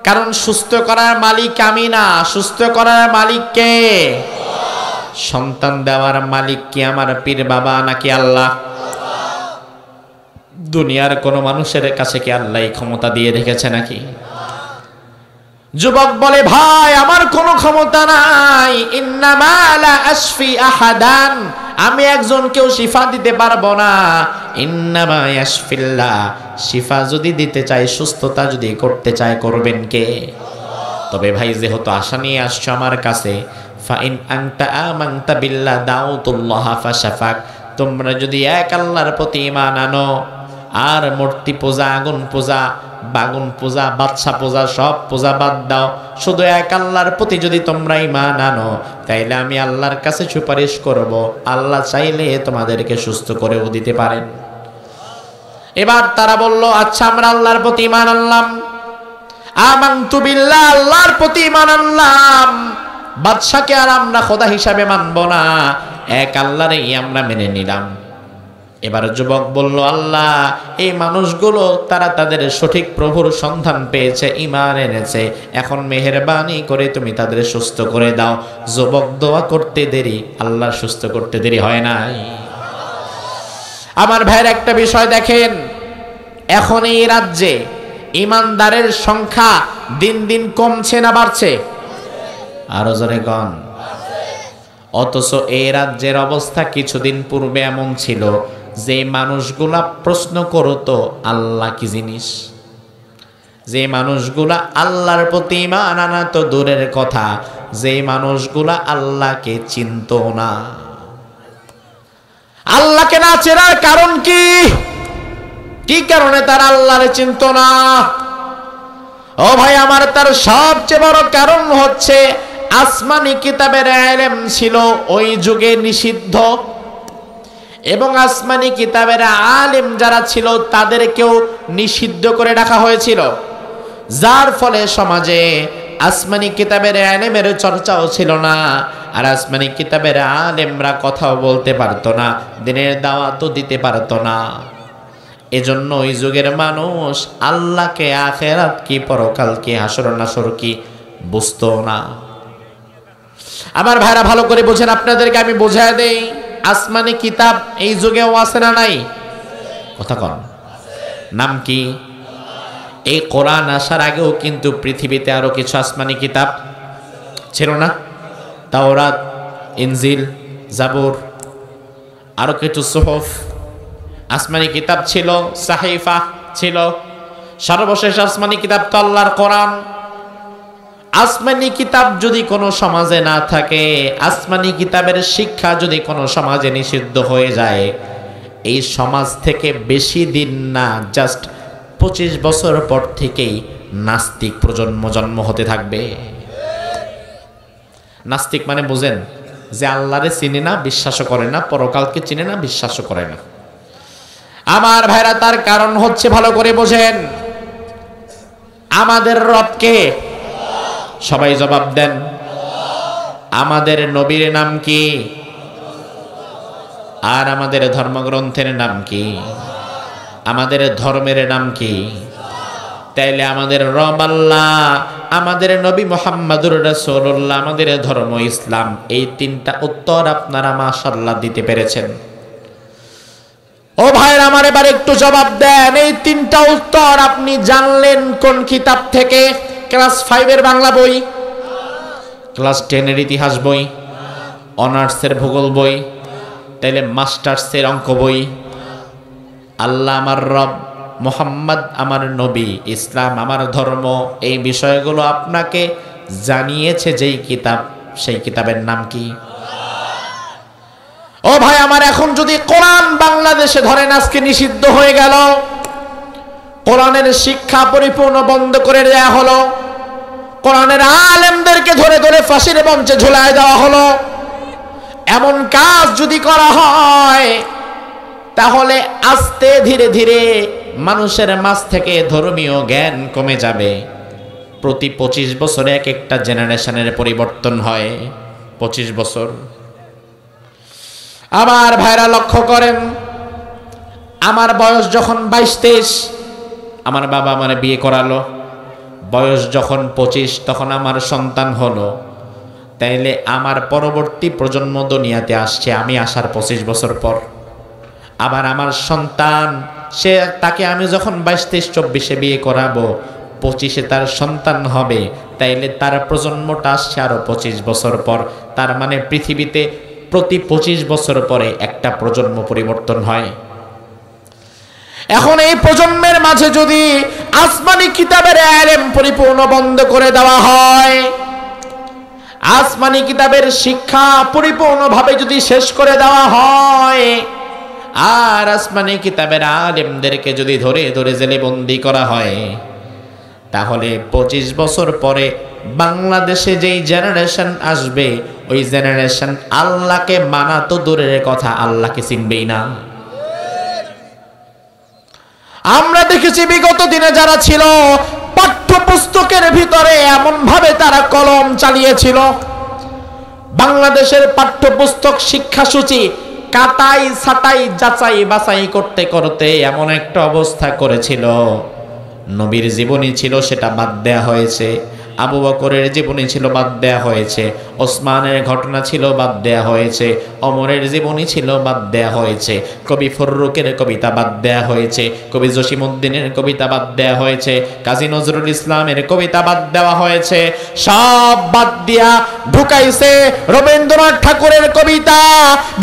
কারণ সুস্থ করার মালিক আমি না, সুস্থ করার মালিক কে? সন্তান দেওয়ার মালিক কি আমার পীর বাবা নাকি আল্লাহ? দুনিয়ার কোন মানুষের কাছে কি আল্লাহ এই ক্ষমতা দিয়ে রেখেছে নাকি? যুবক বলে, ভাই, আমার কোনো ক্ষমতা নাই, ইন্নামা লা আশফি আহাদান, আমি একজনকেও শিফা দিতে পারবো না। ইন্নামা ইয়াশফিল্লাহ, শিফা যদি দিতে চাই, সুস্থতা যদি করতে চায়, করবেন কে? তবে ভাই যেহেতু আশা নিয়ে আসছো আমার কাছে, ফাইন আনতা আমানতা বিল্লাহ দাউতুল্লাহ ফাশাফাক, তোমরা যদি এক আল্লাহর প্রতি ঈমান আনো আর মূর্তি পূজা, আগুন পূজা, বাগুন পূজা, বাদশা পূজা, সব পূজা বাদ দাও, শুধু এক আল্লাহর প্রতি যদি তোমরা ঈমান আনো, তাইলে আমি আল্লাহর কাছে সুপারিশ করব। আল্লাহ চাইলে তোমাদেরকে সুস্থ করেও দিতে পারেন। এবার তারা বলল, আচ্ছা আমরা আল্লাহর প্রতি ঈমান আনলাম, আমানতু বিল্লাহ, আল্লাহর প্রতি ঈমান আনলাম, বাদশাকে আর আমরা খোদা হিসাবে মানব না, এক আল্লাহরই আমরা মেনে নিলাম। এবার যুবক বলল, আল্লাহ এই মানুষগুলো তারা তাদের সঠিক প্রভুর সন্ধান পেয়েছে, ঈমান এনেছে, এখন মেহেরবানি করে তুমি তাদের সুস্থ করে দাও। যুবক দোয়া করতে দেরি, আল্লাহ সুস্থ করতে দেরি হয় নাই। আমার ভাইয়ের একটা বিষয় দেখেন, এখন এই রাজ্যে ঈমানদারের সংখ্যা দিন দিন কমছে না বাড়ছে? আরো জোরে কন। অথচ এই রাজ্যের অবস্থা কিছুদিন পূর্বে এমন ছিল যে মানুষগুলা প্রশ্ন করতো আল্লাহ কি জিনিস, যে মানুষগুলা আল্লাহর প্রতি ঈমান আনা তো দূরের কথা, যে মানুষগুলা আল্লাহকে চিনতো না। আল্লাহকে না চেনার কারণ কি? কি কারণে তারা আল্লাহরে চিনতো না? ও ভাই আমার, তার সবচেয়ে বড় কারণ হচ্ছে আসমানি কিতাবের ইলম ছিল ওই যুগে নিষিদ্ধ, এবং আসমানি কিতাবের আলেম যারা ছিল তাদেরকেও নিষিদ্ধ করে রাখা হয়েছিল, যার ফলে সমাজে আসমানি কিতাবের ইলমের চর্চাও ছিল না, আর আসমানি কিতাবের আলেমরা কথাও বলতে পারতো না, দিনের দাওয়াতও দিতে পারতো না। এজন্য ওই যুগের মানুষ আল্লাহকে, আখিরাত কি, পরকাল কি, হাসর নাসর কি বুঝতো না। আমার ভাইরা ভালো করে বোঝেন, আপনাদেরকে আমি বোঝায় দেই, আসমানি কিতাব এই যুগেও আছে না নাই? কথা কন। নাম কি? এই কোরআন আসার আগেও কিন্তু পৃথিবীতে আরো কিছু আসমানি কিতাব ছিল না? তাওরাত, ইনজিল, জাবুর, আরো কিছু সুহুফ আসমানি কিতাব ছিল, সাহিফা ছিল। সর্বশেষ আসমানি কিতাব তো আল্লাহর কোরআন। আসমানি কিতাব যদি কোনো সমাজে না থাকে, আসমানি কিতাবের শিক্ষা যদি কোনো সমাজে নিষিদ্ধ হয়ে যায়, এই সমাজ থেকে বেশি দিন না, জাস্ট 25 বছর পর থেকেই নাস্তিক প্রজন্ম জন্ম হতে থাকবে। নাস্তিক মানে বুঝেন, যে আল্লাহরে চিনে না, বিশ্বাসও করে না, পরকালকে চিনে না, বিশ্বাসও করে না। আমার ভাইরা, তার কারণ হচ্ছে, ভালো করে বোঝেন, আমাদের রবকে সবাই জবাব দেন। আমাদের নবীর নাম কি? আর আমাদের ধর্মগ্রন্থের নাম কি? আমাদের ধর্মের নাম কি? তাইলে আমাদের রব আল্লাহ, আমাদের নবী মুহাম্মদুর রাসূলুল্লাহ, আমাদের ধর্ম ইসলাম, এই তিনটা উত্তর আপনারা মাশাআল্লাহ দিতে পেরেছেন। ও ভাইরা আমার, এবার একটু জবাব দেন, এই তিনটা উত্তর আপনি জানলেন কোন কিতাব থেকে? ক্লাস 5 বাংলা বই, ক্লাস 10 ইতিহাস বই, অনার্সের ভূগোল বই, তাইলে মাস্টার্সের অঙ্ক বই। আল্লাহ আমার রব, মুহাম্মদ আমার নবী, ইসলাম আমার ধর্ম, এই বিষয়গুলো আপনাকে জানিয়েছে যেই কিতাব, সেই কিতাবের নাম কি? ও ভাই আমার, এখন যদি কোরআন বাংলাদেশে ধরেন আজকে নিষিদ্ধ হয়ে গেল, কোরআনের শিক্ষা পরিপূর্ণ বন্ধ করে দেওয়া হলো, কোরআনের আলেমদেরকে ধরে ধরে ফাঁসির মঞ্চে ঝুলায় দেওয়া হলো, এমন কাজ যদি করা হয়, তাহলে আস্তে ধীরে ধীরে মানুষের মাঝ থেকে ধর্মীয় জ্ঞান কমে যাবে। প্রতি 25 বছরে এক একটা জেনারেশনের পরিবর্তন হয়। 25 বছর। আমার ভাইরা লক্ষ্য করেন, আমার বয়স যখন 22-23, আমার বাবা আমার বিয়ে করালো, বয়স যখন 25 তখন আমার সন্তান হলো, তাইলে আমার পরবর্তী প্রজন্ম দুনিয়াতে আসছে আমি আসার 25 বছর পর। আবার আমার সন্তান, তাকে আমি যখন 22-23-24 বিয়ে করাবো, 25 তার সন্তান হবে, তাইলে তার প্রজন্মটা আসছে আরো 25 বছর পর। তার মানে পৃথিবীতে প্রতি 25 বছর পরে একটা প্রজন্ম পরিবর্তন হয়। এখন এই প্রজন্মের মাঝে যদি আসমানি কিতাবের ইলম পরিপূর্ণ বন্ধ করে দেওয়া হয়, আসমানি কিতাবের শিক্ষা পরিপূর্ণভাবে যদি শেষ করে দেওয়া হয়, আর আসমানি কিতাবের আলেমদেরকে যদি ধরে ধরে জেলে বন্দি করা হয়, তাহলে 25 বছর পরে বাংলাদেশে যেই জেনারেশন আসবে, ওই জেনারেশন আল্লাহকে মানা তো দূরের কথা, আল্লাহকে চিনবেই না। আমরা দেখেছি বিগত দিনে যারা ছিল, পাঠ্যপুস্তকের ভিতরে এমন ভাবে তারা কলম চালিয়েছিল, বাংলাদেশের পাঠ্যপুস্তক শিক্ষাসূচি কাটাই ছাটাই যাচাই বাছাই করতে করতে এমন একটা অবস্থা করেছিল, নবীর জীবনী ছিল সেটা বাদ দেয়া হয়েছে, আবু বকরের জীবনী ছিল বাদ দেয়া হয়েছে, ওসমানের ঘটনা ছিল বাদ দেয়া হয়েছে, ওমরের জীবনী ছিল বাদ দেয়া হয়েছে, কবি ফররুকের কবিতা বাদ দেয়া হয়েছে, কবি জসিমউদ্দিনের কবিতা বাদ দেয়া হয়েছে, কাজী নজরুল ইসলামের কবিতা বাদ দেওয়া হয়েছে। সব বাদ দিয়া ঢুকাইছে রবীন্দ্রনাথ ঠাকুরের কবিতা,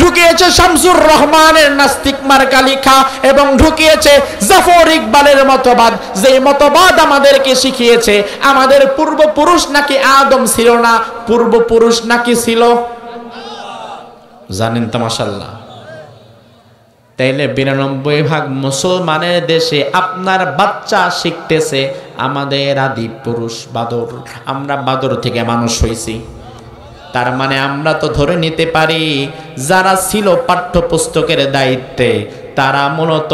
ঢুকিয়েছে শামসুর রহমানের নাস্তিক মার্কা লেখা, এবং ঢুকিয়েছে জাফর ইকবালের মতবাদ, যে মতবাদ আমাদেরকে শিখিয়েছে আমাদের পূর্বপুরুষ নাকি আদম ছিল না, পূর্বপুরুষ নাকি ছিল, জানেন তো মাশাআল্লাহ। তাইলে 92% মুসলমানের দেশে আপনার বাচ্চা শিখতেছে আমাদের আদি পুরুষ বাদর, আমরা বাদর থেকে মানুষ হইছি। তার মানে আমরা তো ধরে নিতে পারি যারা ছিল পাঠ্যপুস্তকের দায়িত্বে তারা মূলত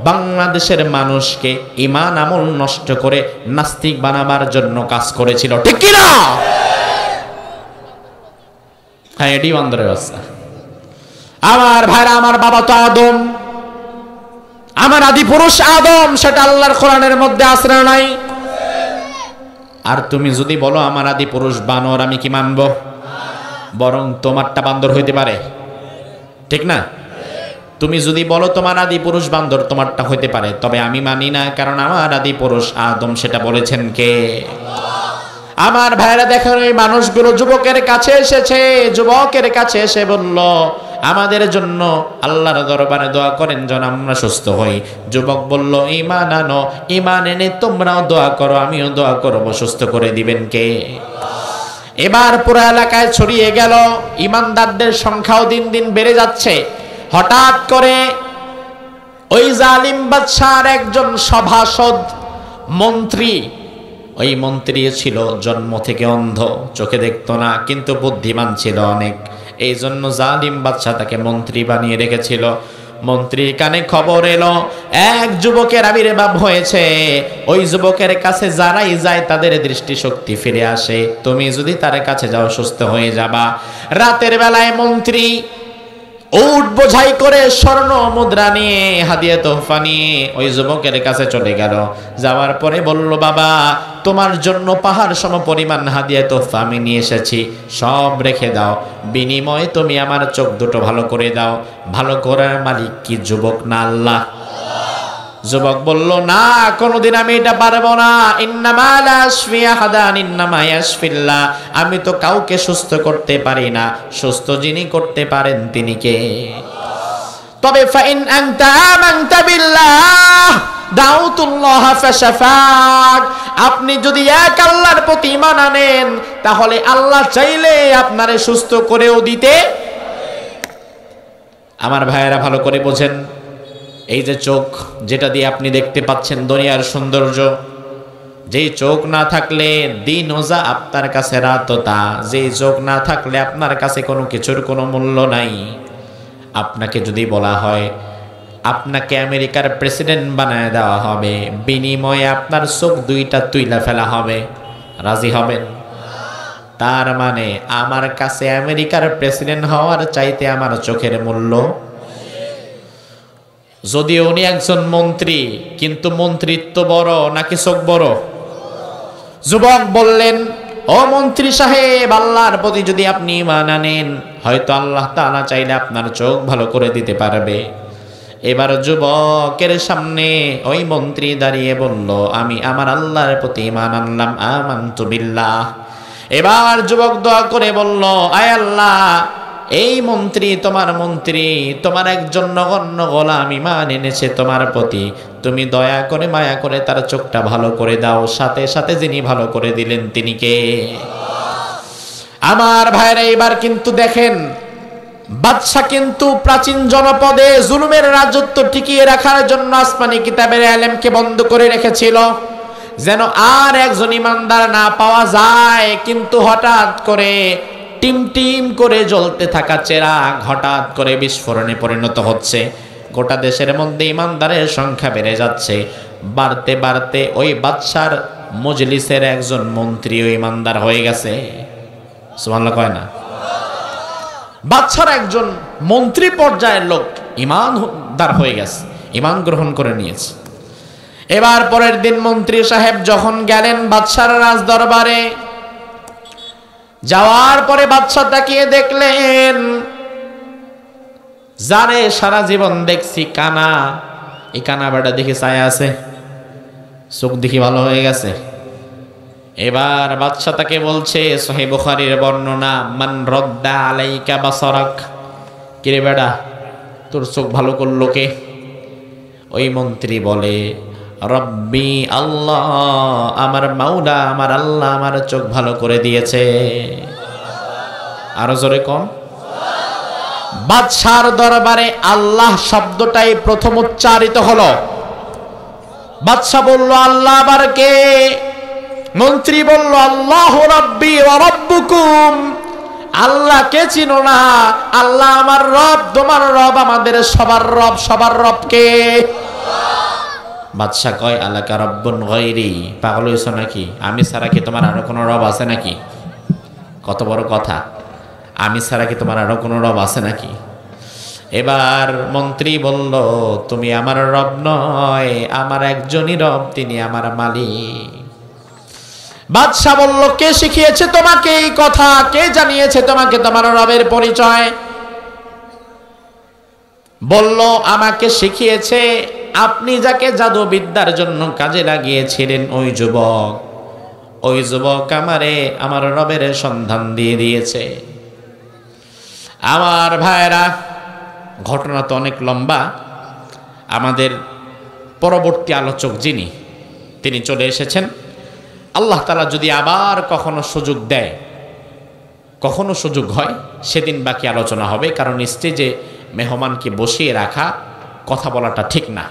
বাংলাদেশের মানুষকে ঈমান আমল নষ্ট করে নাস্তিক বানাবার জন্য কাজ করেছিল, ঠিক কি না? হ্যাঁ, এটি বান্দরের অবস্থা। আমার ভাইরা, আমার বাবা তো আদম, আমার আদি পুরুষ আদম, সেটা আল্লাহর কোরআনের মধ্যে আছে না নাই? আর তুমি যদি বলো আমার আদি পুরুষ বানর, আমি কি মানব? বরং তোমারটা বান্দর হইতে পারে, ঠিক না? তুমি যদি বলো তোমার আদি পুরুষ বান্দর, তোমারটা হইতে পারে, তবে আমি মানি না, কারণ আমার আদি পুরুষ আদম, সেটা বলেছেন কে? আমার ভাইরা দেখেন, ওই মানুষগুলো যুবকের কাছে এসেছে, যুবকের কাছে এসে বলল আমাদের জন্য আল্লাহর দরবারে দোয়া করেন যেন আমরা সুস্থ হই। যুবক বলল ঈমান আনো, ঈমান এনে তোমরাও দোয়া করো, আমিও দোয়া করব, সুস্থ করে দিবেন কে? এবার পুরো এলাকায় ছড়িয়ে গেল, ঈমানদারদের সংখ্যাও দিন দিন বেড়ে যাচ্ছে। হঠাৎ করে ওই জালিম বাদশার একজন সভাসদ মন্ত্রী, ওই মন্ত্রী ছিল জন্ম থেকে অন্ধ, চোখে দেখতো না, কিন্তু বুদ্ধিমান ছিল অনেক, এই জন্য জালিম বাদশা তাকে মন্ত্রী বানিয়ে রেখেছিল। মন্ত্রীর কানে খবর এলো এক যুবকের আবির্ভাব হয়েছে, ওই যুবকের কাছে যারাই যায় তাদের দৃষ্টিশক্তি ফিরে আসে, তুমি যদি তার কাছে যাও সুস্থ হয়ে যাবা। রাতের বেলায় মন্ত্রী উট বোঝাই করে স্বর্ণ মুদ্রা নিয়ে, হাদিয়া তোহফা নিয়ে ওই যুবকের কাছে চলে গেল। যাওয়ার পরে বলল, বাবা তোমার জন্য পাহাড় সম পরিমাণ হাদিয়া তোহফা আমি নিয়ে এসেছি, সব রেখে দাও, বিনিময়ে তুমি আমার চোখ দুটো ভালো করে দাও। ভালো করার মালিক কি যুবক না আল্লাহ? যুবক বলল, না, কোনোদিন আমি এটা পারবো না, ইন্নামা লা ইয়াশফি আহাদান ইন্নামা ইয়াশফিল্লাহ, আমি তো কাউকে সুস্থ করতে পারি না, সুস্থ যিনি করতে পারেন তিনি কে? তবে ফাইন আনতা আমানতা বিল্লাহ দাউতুল্লাহ ফাশাফাক, আপনি যদি এক আল্লাহর প্রতি ঈমান আনেন তাহলে আল্লাহ চাইলে আপনারে সুস্থ করেও দিতে। আমার ভাইয়েরা ভালো করে বোঝেন, এই যে চোখ যেটা দিয়ে আপনি দেখতে পাচ্ছেন দুনিয়ার সৌন্দর্য, যেই চোখ না থাকলে দিন ওজা আপনার কাছে রাত তা, যেই চোখ না থাকলে আপনার কাছে কোনো কিছুর কোনো মূল্য নাই। আপনাকে যদি বলা হয় আপনাকে আমেরিকার প্রেসিডেন্ট বানায় দেওয়া হবে, বিনিময়ে আপনার চোখ দুইটা তুইলা ফেলা হবে, রাজি হবেন? তার মানে আমার কাছে আমেরিকার প্রেসিডেন্ট হওয়ার চাইতে আমার চোখের মূল্য। যদিও উনি একজন মন্ত্রী, কিন্তু মন্ত্রিত্ব বড় নাকি চোখ বড়? যুবক বললেন, ও মন্ত্রী সাহেব, আল্লাহর প্রতি যদি আপনি ঈমান আনেন, হয়তো আল্লাহ তাআলা চাইলে আপনার চোখ ভালো করে দিতে পারবে। এবার যুবকের সামনে ওই মন্ত্রী দাঁড়িয়ে বলল, আমি আমার আল্লাহর প্রতি ঈমান আনলাম, আমানতু বিল্লাহ। এবার যুবক দোয়া করে বলল, আয় আল্লাহ, এই মন্ত্রী, তোমার মন্ত্রী, তোমার একজন নগণ্য গোলাম ঈমান এনেছে তোমার প্রতি, তুমি দয়া করে মায়া করে তার চোখটা ভালো করে দাও। সাথে সাথে যিনি ভালো করে দিলেন তিনি কে? আমার ভাইরা, এবার কিন্তু দেখেন, বাদশা কিন্তু প্রাচীন জনপদে জুলুমের রাজত্ব টিকিয়ে রাখার জন্য আসমানি কিতাবের ইলমকে বন্ধ করে রেখেছিল, যেন আর একজন ইমানদার না পাওয়া যায়। কিন্তু হঠাৎ করে টিম টিম করে জ্বলতে থাকা চেরাগ হঠাৎ করে বিস্ফোরণে পরিণত হচ্ছে। গোটা দেশের মধ্যে ইমানদারের সংখ্যা বেড়ে যাচ্ছে। বাড়তে বাড়তে ওই বাদশার মজলিসের একজন মন্ত্রীও ইমানদার হয়ে গেছে। সুবহানাল্লাহ কয় না? বাদশার একজন মন্ত্রী পর্যায়ের লোক ইমানদার হয়ে গেছে, ইমান গ্রহণ করে নিয়েছে। এবার পরের দিন মন্ত্রী সাহেব যখন গেলেন বাদশার রাজ দরবারে, যাওয়ার পরে বাদশা তাকিয়ে দেখলেন, যারে সারা জীবন দেখছি কানা, এই কানা বেটা দেখে ছায়া আছে, চোখ দেখি ভালো হয়ে গেছে। এবার বাদশা তাকে বলছে, সহিহ বুখারীর বর্ণনা, মান রদ্দা আলাইকা বাসারাক, কিরে বেটা তোর চোখ ভালো করলো কে? ওই মন্ত্রী বলে, রব্বি আল্লাহ, আমার মাওলা, আমার আল্লাহ আমার চোখ ভালো করে দিয়েছে। আরো জোরে কম। বাদশার দরবারে আল্লাহ শব্দটাই প্রথম উচ্চারিত হলো। বাদশা বলল, আল্লাহ আবার কে? মন্ত্রী বলল, আল্লাহ রাব্বি ওয়া রাব্বুকুম, আল্লাহ কে চিনো না? আল্লাহ আমার রব, তোমার রব, আমাদের সবার রব। সবার রব কে? বাদশা কয়, আলাকা রব্বুন গায়রি, পাগল হইছো নাকি? আমি ছাড়া কি তোমার আরো কোনো রব আছে নাকি? কত বড় কথা, আমি ছাড়া কি তোমার আরো কোনো রব আছে নাকি? এবার মন্ত্রী বলল, তুমি আমার রব নয়, আমার একজনই রব, তিনি আমার মালিক। বাদশা বলল, কে শিখিয়েছে তোমাকে এই কথা? কে জানিয়েছে তোমাকে তোমার রবের পরিচয়? বলল, আমাকে শিখিয়েছে আপনি যাকে জাদুবিদ্যার জন্য কাজে লাগিয়েছিলেন ওই যুবক। ওই যুবক আমারে আমার রবের সন্ধান দিয়ে দিয়েছে। আমার ভাইরা, ঘটনা তো অনেক লম্বা। আমাদের পরবর্তী আলোচক যিনি, তিনি চলে এসেছেন। আল্লাহ তাআলা যদি আবার কখনো সুযোগ দেয়, কখনো সুযোগ হয়, সেদিন বাকি আলোচনা হবে। কারণ স্টেজে মেহমানকে বসিয়ে রাখা, কথা বলাটা ঠিক না।